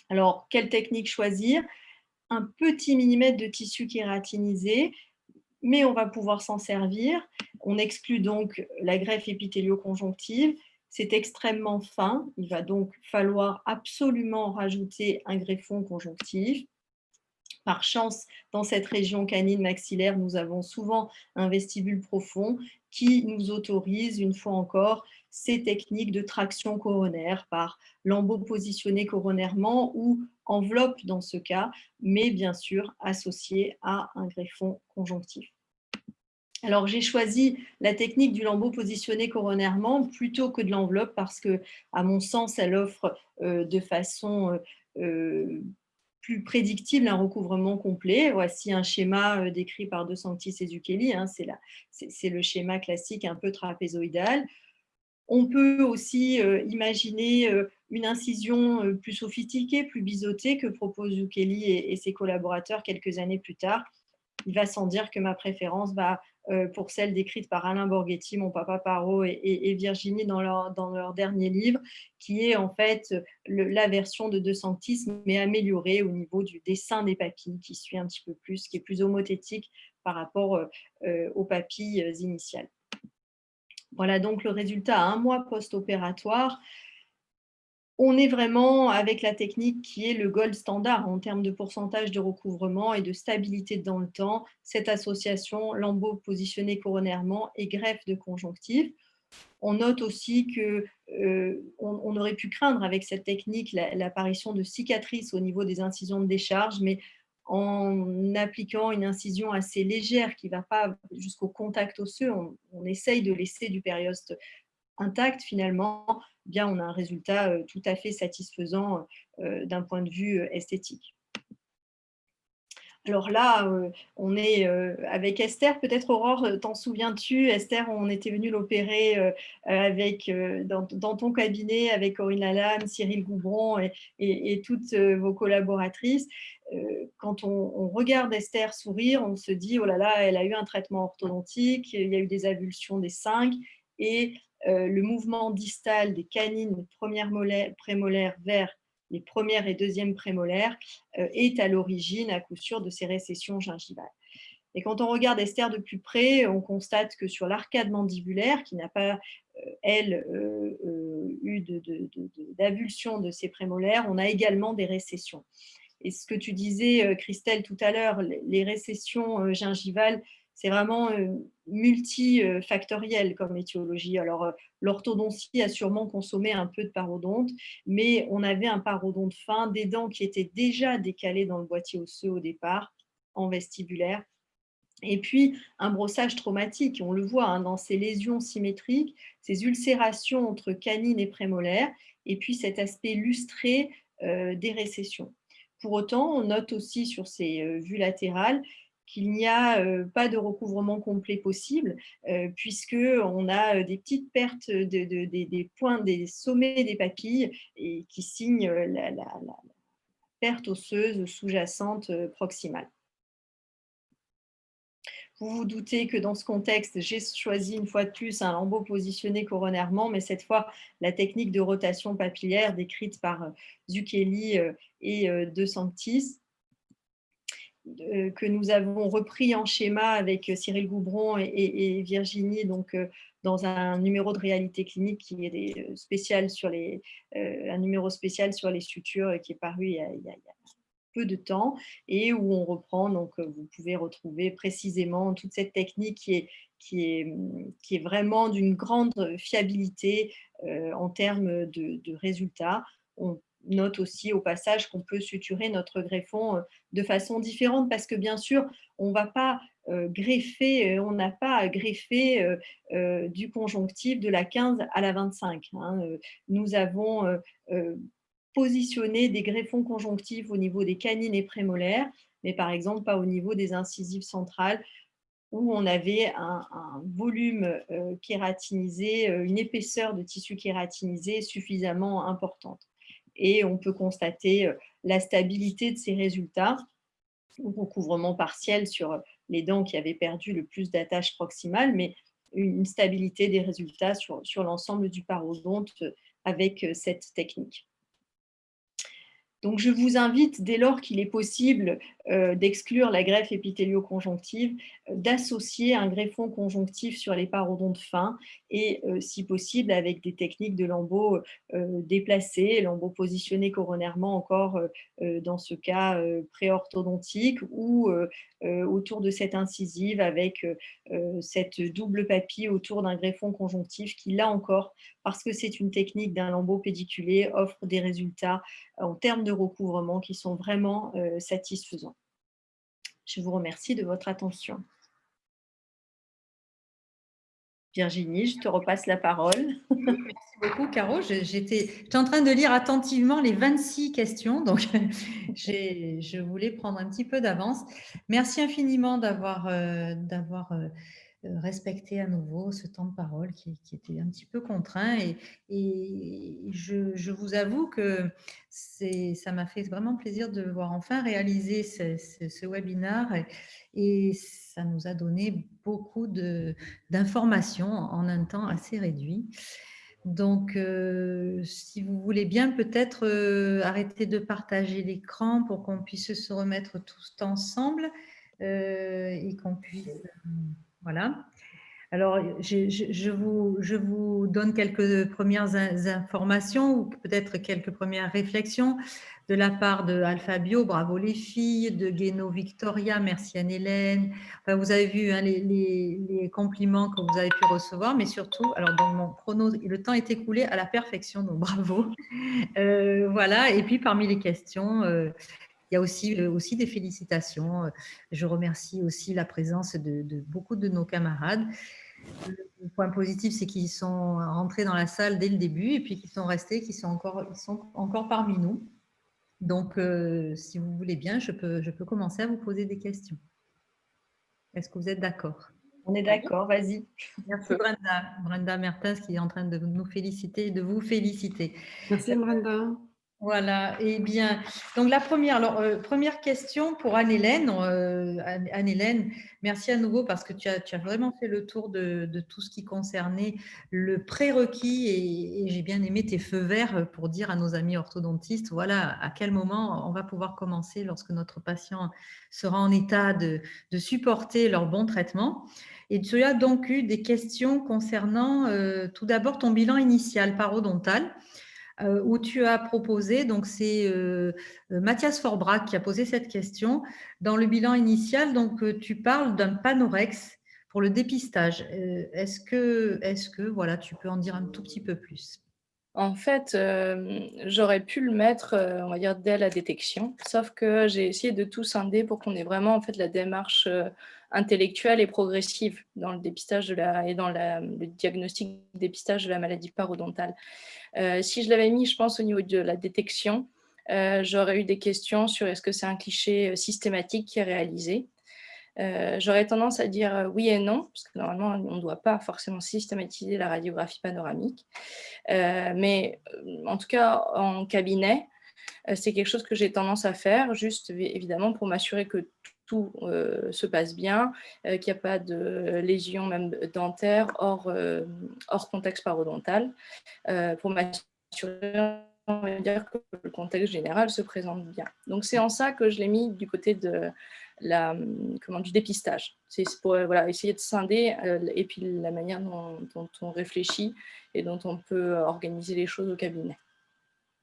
Alors, quelle technique choisir? Un petit millimètre de tissu kératinisé, mais on va pouvoir s'en servir. On exclut donc la greffe épithélio-conjonctive. C'est extrêmement fin. Il va donc falloir absolument rajouter un greffon conjonctif. Par chance, dans cette région canine maxillaire, nous avons souvent un vestibule profond qui nous autorise, une fois encore, ces techniques de traction coronaire par lambeau positionné coronairement ou enveloppe dans ce cas, mais bien sûr associé à un greffon conjonctif. Alors, j'ai choisi la technique du lambeau positionné coronairement plutôt que de l'enveloppe parce que, à mon sens, elle offre de façon plus prédictible un recouvrement complet. Voici un schéma décrit par De Sanctis et Zucchelli, hein, c'est le schéma classique un peu trapézoïdal. On peut aussi imaginer une incision plus sophistiquée, plus biseautée que proposent Zucchelli et ses collaborateurs quelques années plus tard. Il va sans dire que ma préférence va pour celle décrite par Alain Borghetti, mon papa Paro et Virginie dans leur dernier livre, qui est en fait la version de De Sanctis, mais améliorée au niveau du dessin des papilles, qui suit un petit peu plus, qui est plus homothétique par rapport aux papilles initiales. Voilà donc le résultat à 1 mois post-opératoire. On est vraiment avec la technique qui est le gold standard en termes de pourcentage de recouvrement et de stabilité dans le temps, cette association lambeau positionné coronairement et greffe de conjonctive. On note aussi qu'on aurait pu craindre avec cette technique l'apparition de cicatrices au niveau des incisions de décharge, mais en appliquant une incision assez légère qui ne va pas jusqu'au contact osseux, on essaye de laisser du périoste intacte finalement, bien on a un résultat tout à fait satisfaisant d'un point de vue esthétique. Alors là, on est avec Esther, peut-être Aurore, t'en souviens-tu? Esther, on était venu l'opérer dans ton cabinet avec Corinne Lalanne, Cyril Goubron et toutes vos collaboratrices. Quand on regarde Esther sourire, on se dit, oh là là, elle a eu un traitement orthodontique, il y a eu des avulsions des 5 et le mouvement distal des canines prémolaires vers les premières et deuxièmes prémolaires, est à l'origine, à coup sûr, de ces récessions gingivales. Et quand on regarde Esther de plus près, on constate que sur l'arcade mandibulaire, qui n'a pas, elle, eu d'avulsion de ces prémolaires, on a également des récessions. Et ce que tu disais, Christelle, tout à l'heure, les récessions gingivales, c'est vraiment multifactoriel comme étiologie. Alors, l'orthodontie a sûrement consommé un peu de parodonte, mais on avait un parodonte fin, des dents qui étaient déjà décalées dans le boîtier osseux au départ, en vestibulaire. Et puis, un brossage traumatique, on le voit hein, dans ces lésions symétriques, ces ulcérations entre canine et prémolaire, et puis cet aspect lustré des récessions. Pour autant, on note aussi sur ces vues latérales qu'il n'y a pas de recouvrement complet possible, puisqu'on a des petites pertes des points, des sommets des papilles, et qui signent la perte osseuse sous-jacente proximale. Vous vous doutez que dans ce contexte, j'ai choisi une fois de plus un lambeau positionné coronairement, mais cette fois, la technique de rotation papillaire décrite par Zucchelli et De Sanctis, que nous avons repris en schéma avec Cyril Goubron et Virginie, donc dans un numéro de réalité clinique qui est spécial sur un numéro spécial sur les sutures qui est paru il y a peu de temps et où on reprend, donc vous pouvez retrouver précisément toute cette technique qui est vraiment d'une grande fiabilité en termes de résultats. On note aussi au passage qu'on peut suturer notre greffon de façon différente parce que bien sûr, on ne va pas greffer, on n'a pas à greffer du conjonctif de la 15 à la 25. Hein. Nous avons positionner des greffons conjonctifs au niveau des canines et prémolaires, mais par exemple pas au niveau des incisives centrales où on avait un volume kératinisé, une épaisseur de tissu kératinisé suffisamment importante. Et on peut constater la stabilité de ces résultats, au recouvrement partiel sur les dents qui avaient perdu le plus d'attache proximale, mais une stabilité des résultats sur l'ensemble du parodonte avec cette technique. Donc, je vous invite, dès lors qu'il est possible d'exclure la greffe épithélio-conjonctive, d'associer un greffon conjonctif sur les parodontes fins et, si possible, avec des techniques de lambeaux déplacés, lambeaux positionnés coronairement encore dans ce cas pré-orthodontique ou autour de cette incisive avec cette double papille autour d'un greffon conjonctif qui, là encore, parce que c'est une technique d'un lambeau pédiculé, offre des résultats en termes de recouvrement qui sont vraiment satisfaisants. Je vous remercie de votre attention. Virginie, je te repasse la parole. Merci beaucoup, Caro. J'étais en train de lire attentivement les 26 questions, donc je voulais prendre un petit peu d'avance. Merci infiniment d'avoir respecté à nouveau ce temps de parole qui était un petit peu contraint. Et je vous avoue que ça m'a fait vraiment plaisir de voir enfin réaliser ce webinaire et ça nous a donné beaucoup d'informations en un temps assez réduit. Donc, si vous voulez bien peut-être arrêter de partager l'écran pour qu'on puisse se remettre tous ensemble et qu'on puisse... voilà. Alors, je vous donne quelques premières informations ou peut-être quelques premières réflexions de la part de Alpha Bio, bravo les filles, de Guéno Victoria, merci Anne-Hélène. Enfin, vous avez vu hein, les compliments que vous avez pu recevoir, mais surtout, alors dans mon chrono, le temps est écoulé à la perfection, donc bravo. Voilà, et puis parmi les questions, il y a aussi des félicitations. Je remercie aussi la présence de beaucoup de nos camarades. Le point positif, c'est qu'ils sont rentrés dans la salle dès le début et puis qu'ils sont restés, ils sont encore parmi nous. Donc, si vous voulez bien, je peux commencer à vous poser des questions. Est-ce que vous êtes d'accord? On est d'accord, vas-y. Merci Brenda Mertens qui est en train de nous féliciter et de vous féliciter. Merci Brenda. Voilà, eh bien, donc la première question pour Anne-Hélène. Anne-Hélène, merci à nouveau parce que tu as vraiment fait le tour de tout ce qui concernait le prérequis et j'ai bien aimé tes feux verts pour dire à nos amis orthodontistes, voilà, à quel moment on va pouvoir commencer lorsque notre patient sera en état de supporter leur bon traitement. Et tu as donc eu des questions concernant tout d'abord ton bilan initial parodontal. Où tu as proposé, donc c'est Mathias Forbrac qui a posé cette question. Dans le bilan initial, donc tu parles d'un panorex pour le dépistage. Est-ce que voilà, tu peux en dire un tout petit peu plus? En fait, j'aurais pu le mettre, on va dire, dès la détection, sauf que j'ai essayé de tout scinder pour qu'on ait vraiment en fait la démarche intellectuelle et progressive dans le dépistage et dans le diagnostic dépistage de la maladie parodontale. Si je l'avais mis, je pense, au niveau de la détection, j'aurais eu des questions sur est-ce que c'est un cliché systématique qui est réalisé. J'aurais tendance à dire oui et non, parce que normalement, on ne doit pas forcément systématiser la radiographie panoramique. Mais en tout cas, en cabinet, c'est quelque chose que j'ai tendance à faire, juste évidemment pour m'assurer que tout se passe bien, qu'il n'y a pas de lésions même dentaires hors contexte parodontal, pour m'assurer, on va dire, que le contexte général se présente bien. Donc c'est en ça que je l'ai mis du côté du dépistage. C'est pour essayer de scinder et puis la manière dont on réfléchit et dont on peut organiser les choses au cabinet.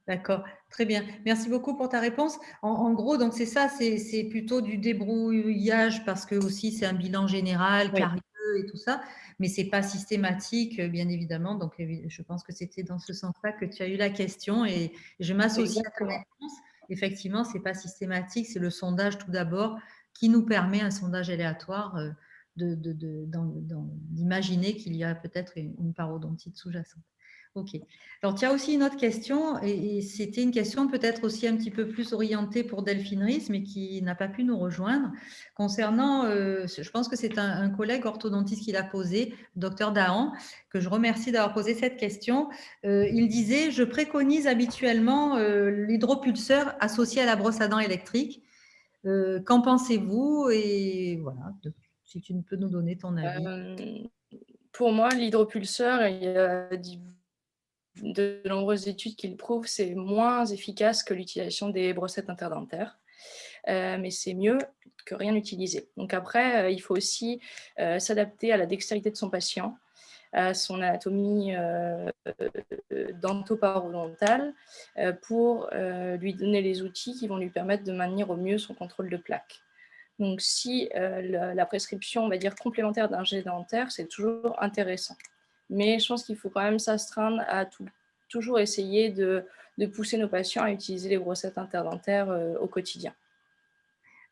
D'accord, très bien. Merci beaucoup pour ta réponse. En gros, donc c'est ça, c'est plutôt du débrouillage parce que aussi c'est un bilan général, Oui. carieux et tout ça, mais c'est pas systématique, bien évidemment. Donc, je pense que c'était dans ce sens-là que tu as eu la question et je m'associe à ta réponse. Effectivement, c'est pas systématique, c'est le sondage tout d'abord qui nous permet, un sondage aléatoire, d'imaginer qu'il y a peut-être une parodontite sous-jacente. Ok. Alors, tu as aussi une autre question, et c'était une question peut-être aussi un petit peu plus orientée pour Delphine Ries, mais qui n'a pas pu nous rejoindre, concernant, je pense que c'est un collègue orthodontiste qui l'a posé, docteur Dahan, que je remercie d'avoir posé cette question. Il disait, je préconise habituellement l'hydropulseur associé à la brosse à dents électrique. Qu'en pensez-vous? Et voilà, si tu peux nous donner ton avis. Pour moi, l'hydropulseur, il y a de nombreuses études qui le prouvent, c'est moins efficace que l'utilisation des brossettes interdentaires, mais c'est mieux que rien utiliser. Donc après, il faut aussi s'adapter à la dextérité de son patient, à son anatomie dentoparodontale pour lui donner les outils qui vont lui permettre de maintenir au mieux son contrôle de plaque. Donc si la prescription, on va dire, complémentaire d'un jet dentaire, c'est toujours intéressant. Mais je pense qu'il faut quand même s'astreindre à toujours essayer de pousser nos patients à utiliser les brossettes interdentaires au quotidien.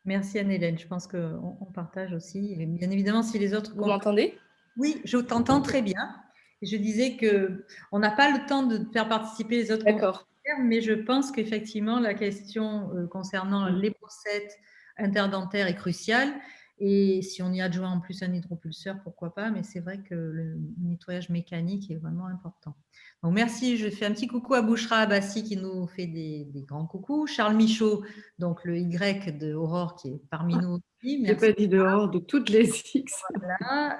Merci Anne-Hélène, je pense qu'on partage aussi. Et bien évidemment, si les autres... Vous m'entendez? Oui, je t'entends très bien. Je disais qu'on n'a pas le temps de faire participer les autres confrères, mais je pense qu'effectivement, la question concernant les brossettes interdentaires est cruciale. Et si on y adjoint en plus un hydropulseur, pourquoi pas, mais c'est vrai que le nettoyage mécanique est vraiment important. Donc merci, je fais un petit coucou à Bouchra Abbassi qui nous fait des grands coucous. Charles Michaud, donc le Y de Aurore qui est parmi nous aussi. Je n'ai pas dit dehors, de toutes les X. Voilà,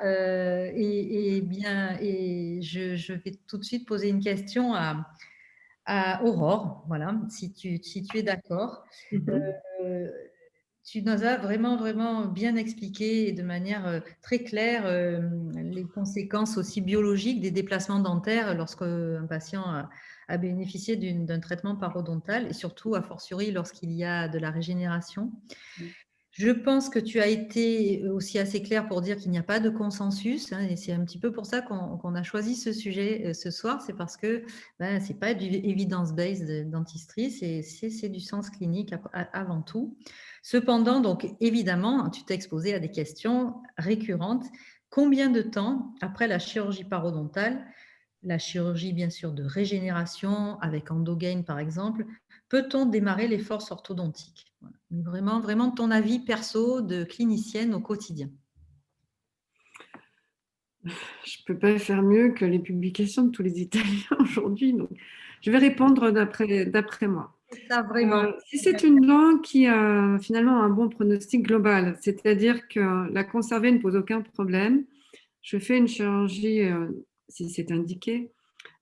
et je vais tout de suite poser une question à Aurore, voilà, si tu es d'accord. Tu nous as vraiment, vraiment bien expliqué de manière très claire les conséquences aussi biologiques des déplacements dentaires lorsqu'un patient a bénéficié d'un traitement parodontal et surtout, a fortiori, lorsqu'il y a de la régénération. Je pense que tu as été aussi assez clair pour dire qu'il n'y a pas de consensus, hein, et c'est un petit peu pour ça qu'on a choisi ce sujet ce soir, c'est parce que ce n'est pas du evidence-based dentistry, c'est du sens clinique avant tout. Cependant, donc évidemment, tu t'es exposé à des questions récurrentes combien de temps après la chirurgie parodontale, la chirurgie bien sûr de régénération avec Endogain par exemple, peut-on démarrer les forces orthodontiques? Voilà. Vraiment, vraiment ton avis perso de clinicienne au quotidien. Je ne peux pas faire mieux que les publications de tous les Italiens aujourd'hui. Donc, je vais répondre d'après moi. Ça, vraiment. Si c'est une dent qui a finalement un bon pronostic global, c'est-à-dire que la conserver ne pose aucun problème, je fais une chirurgie, si c'est indiqué,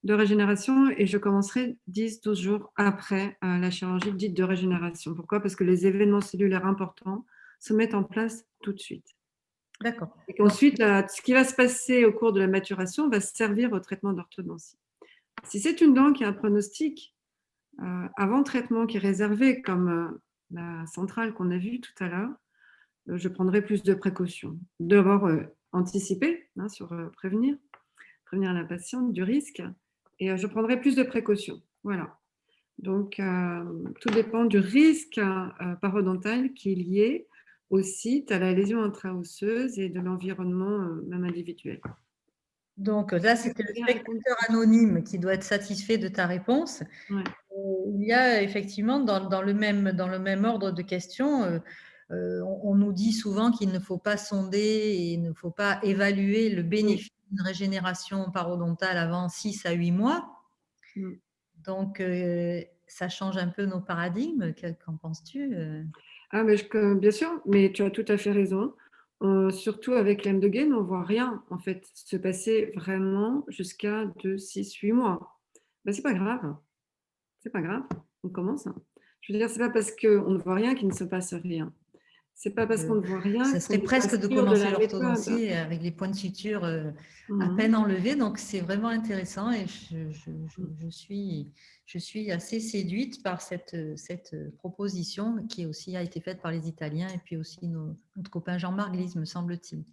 de régénération et je commencerai 10-12 jours après la chirurgie dite de régénération. Pourquoi? Parce que les événements cellulaires importants se mettent en place tout de suite. D'accord. Et qu'ensuite, ce qui va se passer au cours de la maturation va servir au traitement d'orthodontie. Si c'est une dent qui a un pronostic avant traitement qui est réservé, comme la centrale qu'on a vue tout à l'heure, je prendrai plus de précautions. D'abord, anticiper sur prévenir la patiente du risque et je prendrai plus de précautions. Voilà. Donc, tout dépend du risque parodontal qui est lié au site, à la lésion intra-osseuse et de l'environnement même individuel. Donc là, c'était le spectateur anonyme qui doit être satisfait de ta réponse. Ouais. Il y a effectivement dans le même ordre de questions, on nous dit souvent qu'il ne faut pas sonder et il ne faut pas évaluer le bénéfice d'une régénération parodontale avant 6 à 8 mois. Donc, ça change un peu nos paradigmes. Qu'en penses-tu? Ah, mais bien sûr, mais tu as tout à fait raison. Surtout avec l'Endogain, on ne voit rien en fait se passer vraiment jusqu'à 2, 6, 8 mois. Ben, c'est pas grave. C'est pas grave, on commence. Je veux dire, c'est pas parce qu'on ne voit rien qu'il ne se passe rien. C'est pas parce qu'on ne voit rien. Ça serait presque de commencer l'orthodontie avec les points de suture à peine enlevés. Donc, c'est vraiment intéressant et je suis assez séduite par cette proposition qui aussi a été faite par les Italiens et puis aussi notre copain Jean-Marc Glise, me semble-t-il.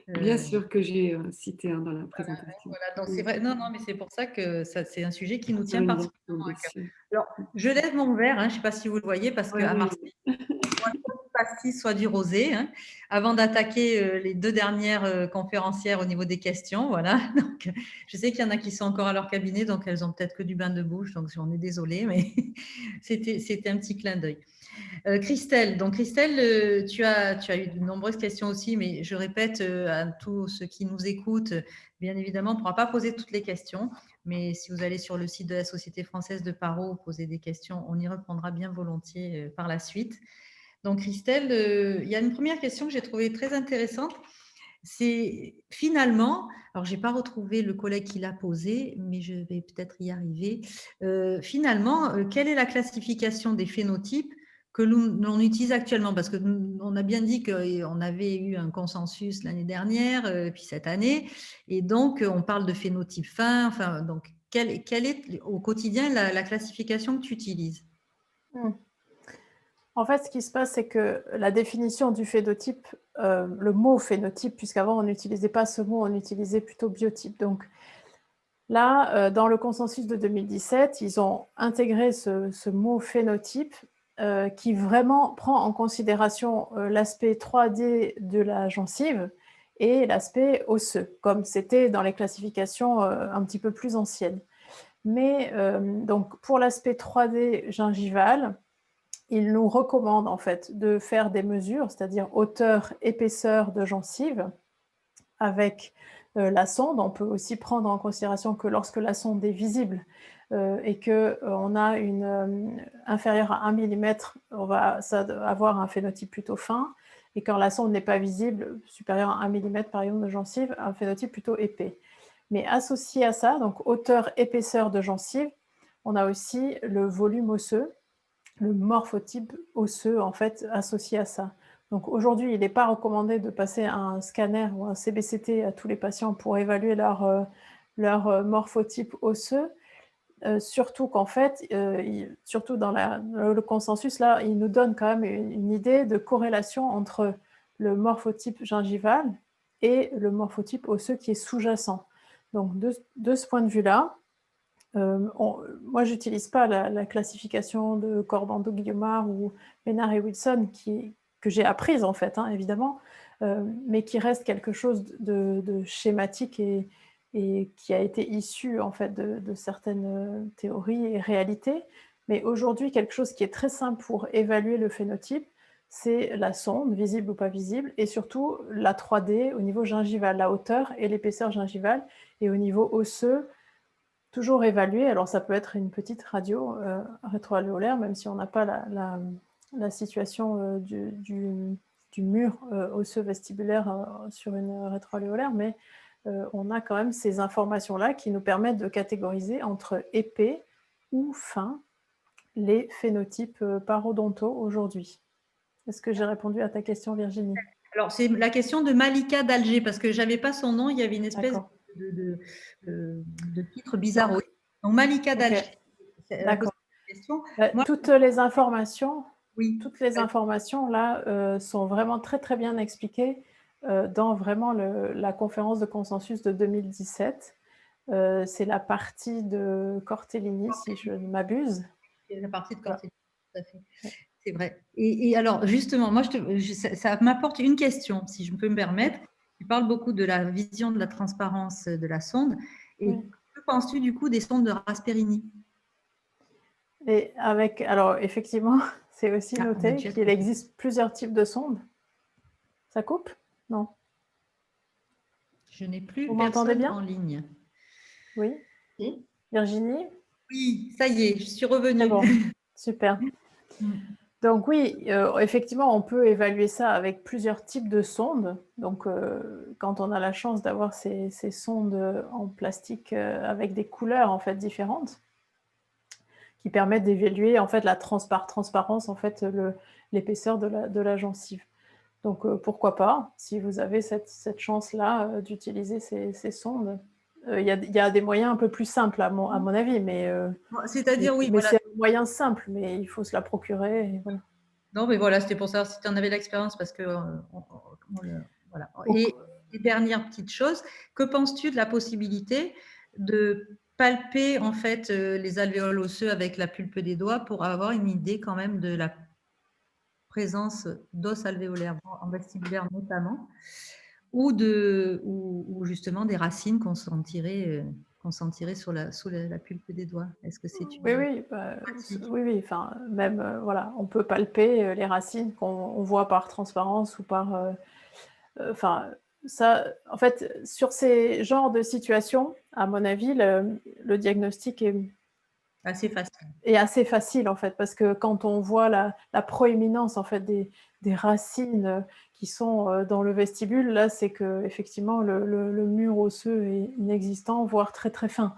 Bien sûr que j'ai cité dans la présentation. Voilà, donc c'est vrai. Non, mais c'est pour ça que c'est un sujet qui nous tient particulièrement à cœur. Alors, je lève mon verre, je ne sais pas si vous le voyez, parce qu'à Marseille, soit du pastis, soit du rosé, avant d'attaquer les 2 dernières conférencières au niveau des questions. Voilà. Donc, je sais qu'il y en a qui sont encore à leur cabinet, donc elles ont peut-être que du bain de bouche, donc j'en ai désolée, mais c'était un petit clin d'œil. Christelle, donc Christelle, tu as eu de nombreuses questions aussi, mais je répète à tous ceux qui nous écoutent, bien évidemment, on ne pourra pas poser toutes les questions, mais si vous allez sur le site de la Société française de Paro, poser des questions, on y répondra bien volontiers par la suite. Donc Christelle, il y a une première question que j'ai trouvée très intéressante. C'est finalement, alors je n'ai pas retrouvé le collègue qui l'a posé, mais je vais peut-être y arriver. Finalement, quelle est la classification des phénotypes que l'on utilise actuellement? Parce qu'on a bien dit qu'on avait eu un consensus l'année dernière, puis cette année, et donc on parle de phénotype fin. Enfin, donc, quelle est au quotidien la classification que tu utilises? En fait, ce qui se passe, c'est que la définition du phénotype, le mot phénotype, puisqu'avant on n'utilisait pas ce mot, on utilisait plutôt biotype. Donc là, dans le consensus de 2017, ils ont intégré ce mot phénotype qui vraiment prend en considération l'aspect 3D de la gencive et l'aspect osseux, comme c'était dans les classifications un petit peu plus anciennes. Mais donc pour l'aspect 3D gingival, il nous recommande en fait de faire des mesures, c'est-à-dire hauteur, épaisseur de gencive avec la sonde. On peut aussi prendre en considération que lorsque la sonde est visible et qu'on a une inférieure à 1 mm, on va avoir un phénotype plutôt fin, et quand la sonde n'est pas visible, supérieure à 1 mm par exemple de gencive, un phénotype plutôt épais. Mais associé à ça, donc hauteur, épaisseur de gencive, on a aussi le volume osseux, le morphotype osseux en fait associé à ça. Donc aujourd'hui, il n'est pas recommandé de passer un scanner ou un CBCT à tous les patients pour évaluer leur morphotype osseux, surtout qu'en fait, surtout dans le consensus, là, il nous donne quand même une idée de corrélation entre le morphotype gingival et le morphotype osseux qui est sous-jacent. Donc de ce point de vue-là, moi, je n'utilise pas la classification de Corbando-Guillaumard ou Ménard et Wilson que j'ai apprise, en fait, évidemment. mais qui reste quelque chose de schématique et qui a été issu en fait de certaines théories et réalités. Mais aujourd'hui, quelque chose qui est très simple pour évaluer le phénotype, c'est la sonde, visible ou pas visible, et surtout la 3D au niveau gingival, la hauteur et l'épaisseur gingivale, et au niveau osseux, toujours évalué. Alors ça peut être une petite radio rétroalvéolaire, même si on n'a pas la situation du mur osseux vestibulaire sur une rétroalvéolaire, mais on a quand même ces informations-là qui nous permettent de catégoriser entre épais ou fins les phénotypes parodontaux aujourd'hui. Est-ce que j'ai répondu à ta question, Virginie? Alors, c'est la question de Malika d'Alger, parce que je n'avais pas son nom, il y avait une espèce de titre bizarre. Donc, Malika d'Alger. D'accord. Moi, toutes les informations, oui. Toutes les informations là sont vraiment très très bien expliquées dans vraiment la conférence de consensus de 2017. C'est la partie de Cortellini, si je ne m'abuse. C'est la partie de Cortellini, tout à fait. C'est vrai. Et alors, justement, moi, ça m'apporte une question, si je peux me permettre. Tu parles beaucoup de la vision de la transparence de la sonde. Et que penses-tu du coup des sondes de Rasperini? Et alors, effectivement, c'est aussi noté qu'il existe plusieurs types de sondes. Ça coupe? Non. Je n'ai plus Vous m'entendez bien en ligne. Oui. Virginie? Oui, ça y est, je suis revenue. C'est bon, super. Donc oui, effectivement, on peut évaluer ça avec plusieurs types de sondes. Donc, quand on a la chance d'avoir ces sondes en plastique avec des couleurs en fait différentes, qui permettent d'évaluer en fait la transparence en fait l'épaisseur de la gencive. Donc pourquoi pas, si vous avez cette chance-là d'utiliser ces sondes. Il y a des moyens un peu plus simples à mon avis, mais c'est-à-dire oui, mais c'est un moyen simple, mais il faut se la procurer. Et voilà. Non, mais voilà, c'était pour savoir si tu en avais l'expérience, parce que voilà. Et dernière petite chose, que penses-tu de la possibilité de palper en fait les alvéoles osseux avec la pulpe des doigts pour avoir une idée quand même de la présence d'os alvéolaires en vestibulaire notamment, ou justement des racines qu'on sentirait sous la pulpe des doigts? Est-ce que c'est une... Oui, enfin, même, voilà, on peut palper les racines qu'on voit par transparence ou par... Enfin, ça, en fait, sur ces genres de situations, à mon avis, le diagnostic est assez facile, en fait, parce que quand on voit la proéminence, en fait, des racines qui sont dans le vestibule, là, c'est que effectivement le mur osseux est inexistant, voire très très fin.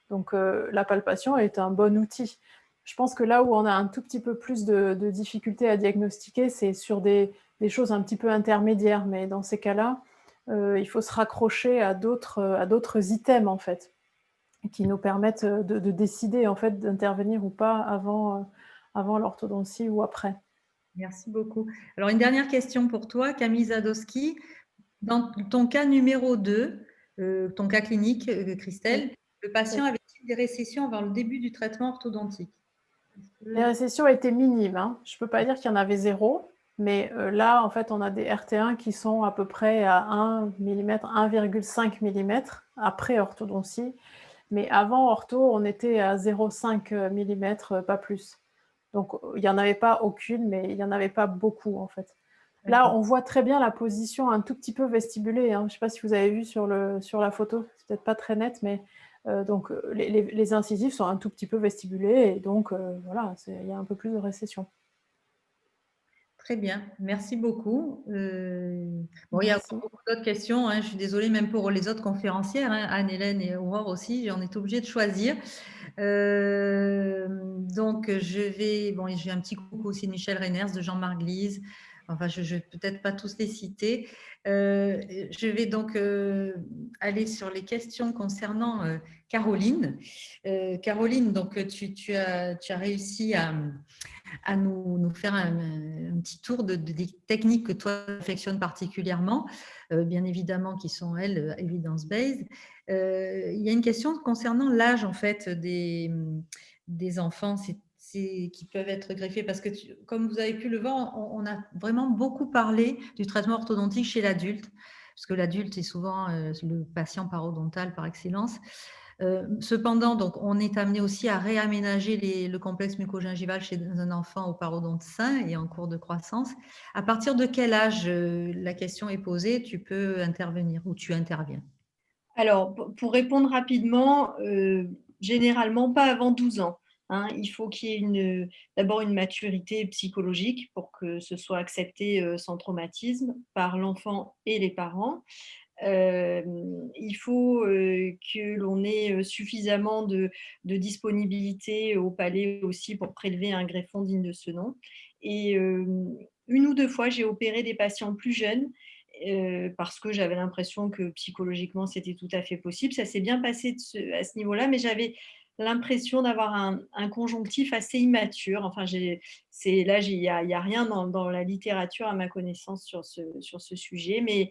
Donc la palpation est un bon outil. Je pense que là où on a un tout petit peu plus de difficultés à diagnostiquer, c'est sur des choses un petit peu intermédiaires, mais dans ces cas-là, il faut se raccrocher à d'autres items, en fait, qui nous permettent de décider, en fait, d'intervenir ou pas avant l'orthodontie ou après. Merci beaucoup. Alors, une dernière question pour toi, Camille Zadowski. Dans ton cas numéro 2, ton cas clinique, Christelle, le patient avait-il des récessions avant le début du traitement orthodontique? Les récessions étaient minimes. Hein. Je ne peux pas dire qu'il y en avait 0, mais là, en fait, on a des RT1 qui sont à peu près à 1 mm, 1,5 mm après orthodontie. Mais avant ortho, on était à 0,5 mm, pas plus. Donc, il n'y en avait pas aucune, mais il n'y en avait pas beaucoup, en fait. Là, on voit très bien la position un tout petit peu vestibulée. Hein. Je ne sais pas si vous avez vu sur la photo, c'est peut-être pas très net, mais donc les incisives sont un tout petit peu vestibulées et donc voilà, il y a un peu plus de récession. Très bien, merci beaucoup. Bon, il y a beaucoup d'autres questions. Hein. Je suis désolée, même pour les autres conférencières, hein, Anne-Hélène et Aurore aussi, on est obligé de choisir. Donc, j'ai un petit coucou aussi de Michel Reyners, de Jean-Marc Glise. Enfin, je ne vais peut-être pas tous les citer. Je vais donc aller sur les questions concernant Caroline. Caroline, donc tu as réussi à nous faire un petit tour des techniques que toi affectionnes particulièrement, bien évidemment qui sont, elles, evidence-based. Il y a une question concernant l'âge en fait des enfants. qui peuvent être greffés, parce que comme vous avez pu le voir, on a vraiment beaucoup parlé du traitement orthodontique chez l'adulte, parce que l'adulte est souvent le patient parodontal par excellence. Cependant, donc, on est amené aussi à réaménager le complexe mucogingival chez un enfant au parodonte sain et en cours de croissance. À partir de quel âge, la question est posée, tu peux intervenir ou tu interviens? Alors, pour répondre rapidement, généralement pas avant 12 ans. Hein. Il faut qu'il y ait d'abord une maturité psychologique pour que ce soit accepté sans traumatisme par l'enfant et les parents. Il faut que l'on ait suffisamment de disponibilité au palais aussi pour prélever un greffon digne de ce nom. Et une ou deux fois, j'ai opéré des patients plus jeunes parce que j'avais l'impression que psychologiquement, c'était tout à fait possible. Ça s'est bien passé à ce niveau-là, mais j'avais l'impression d'avoir un conjonctif assez immature. Enfin, il n'y a rien dans la littérature à ma connaissance sur ce sujet, mais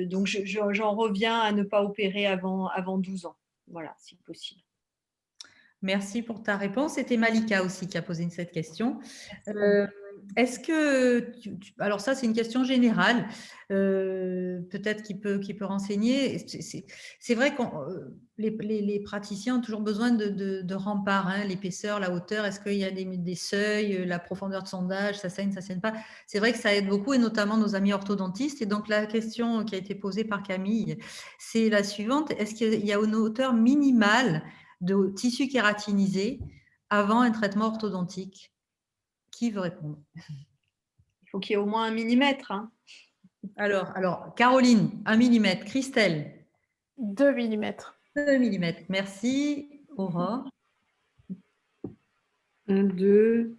donc j'en reviens à ne pas opérer avant 12 ans, voilà, si possible. Merci pour ta réponse. C'était Malika aussi qui a posé cette question. Est-ce que, alors ça c'est une question générale, peut-être qui peut renseigner. C'est vrai que les praticiens ont toujours besoin de remparts, hein, l'épaisseur, la hauteur, est-ce qu'il y a des seuils, la profondeur de sondage, ça saigne pas. C'est vrai que ça aide beaucoup et notamment nos amis orthodontistes. Et donc la question qui a été posée par Camille, c'est la suivante. Est-ce qu'il y a une hauteur minimale de tissu kératinisé avant un traitement orthodontique? Qui veut répondre? Il faut qu'il y ait au moins 1 millimètre. Hein. Alors, Caroline, 1 millimètre. Christelle? 2 millimètres. 2 millimètres. Merci. Aurore? 1, 2,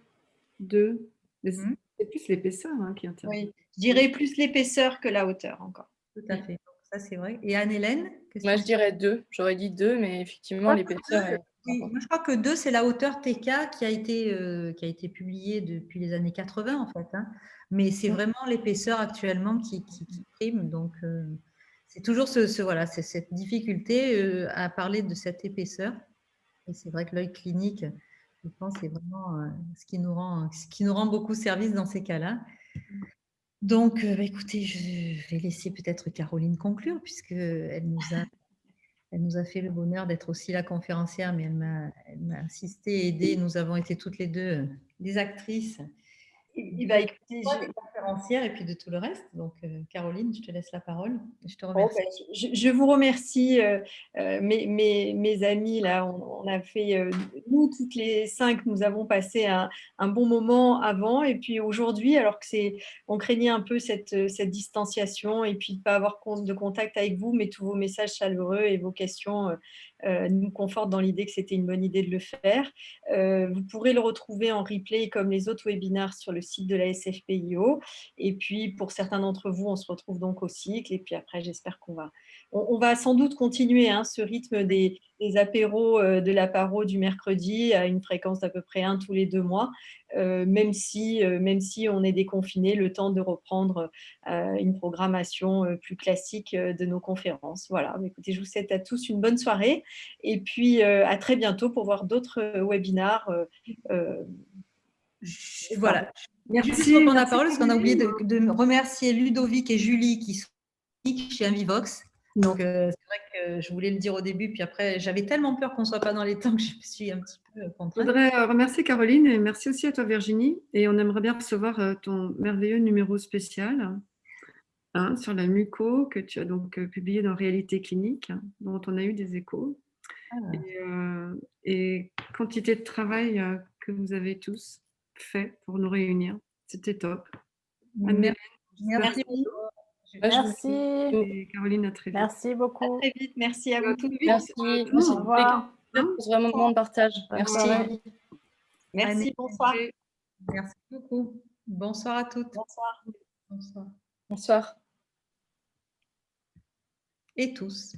2. C'est plus l'épaisseur qui intervient. Oui, je dirais plus l'épaisseur que la hauteur encore. Tout à fait. Donc, ça, c'est vrai. Et Anne-Hélène? Moi, je dirais 2. J'aurais dit 2, mais effectivement, l'épaisseur est... Oui, moi, je crois que 2, c'est la hauteur TK qui a été publiée depuis les années 80, en fait. Hein. Mais c'est vraiment l'épaisseur actuellement qui prime. Donc, c'est toujours voilà, c'est cette difficulté à parler de cette épaisseur. Et c'est vrai que l'œil clinique, je pense, c'est vraiment ce qui nous rend beaucoup service dans ces cas-là. Donc, écoutez, je vais laisser peut-être Caroline conclure, puisqu'elle nous a fait le bonheur d'être aussi la conférencière, mais elle m'a assistée, aidée. Nous avons été toutes les deux des actrices. Écoutez, conférencière et puis de tout le reste. Donc, Caroline, je te laisse la parole. Je te remercie. Je vous remercie, mes amis. Là, on a fait, nous, toutes les 5, nous avons passé un bon moment avant. Et puis aujourd'hui, alors que on craignait un peu cette distanciation et puis de ne pas avoir de contact avec vous, mais tous vos messages chaleureux et vos questions nous confortent dans l'idée que c'était une bonne idée de le faire. Vous pourrez le retrouver en replay comme les autres webinaires sur le site de la SFPIO. Et puis, pour certains d'entre vous, on se retrouve donc au cycle. Et puis après, j'espère on va sans doute continuer ce rythme des apéros de la paro du mercredi à une fréquence d'à peu près 1 tous les 2 mois, même si on est déconfiné, le temps de reprendre une programmation plus classique de nos conférences. Voilà, écoutez, je vous souhaite à tous une bonne soirée et puis à très bientôt pour voir d'autres webinaires. Voilà. Merci. Juste reprendre la parole parce qu'on a oublié de remercier Ludovic et Julie qui sont chez Invivox. Donc, c'est vrai que je voulais le dire au début, puis après, j'avais tellement peur qu'on ne soit pas dans les temps que je me suis un petit peu contrainte. Je voudrais remercier Caroline et merci aussi à toi Virginie. Et on aimerait bien recevoir ton merveilleux numéro spécial sur la muco que tu as donc publié dans Réalité clinique, dont on a eu des échos. Et quantité de travail que vous avez tous fait pour nous réunir. C'était top. Merci. Merci. Et Caroline, à très vite. Merci beaucoup. À très vite. Merci à vous tous. Merci. Au revoir. C'est vraiment un moment de partage. Merci. Merci. Bonsoir. Merci beaucoup. Bonsoir à toutes. Bonsoir. Bonsoir. Et tous.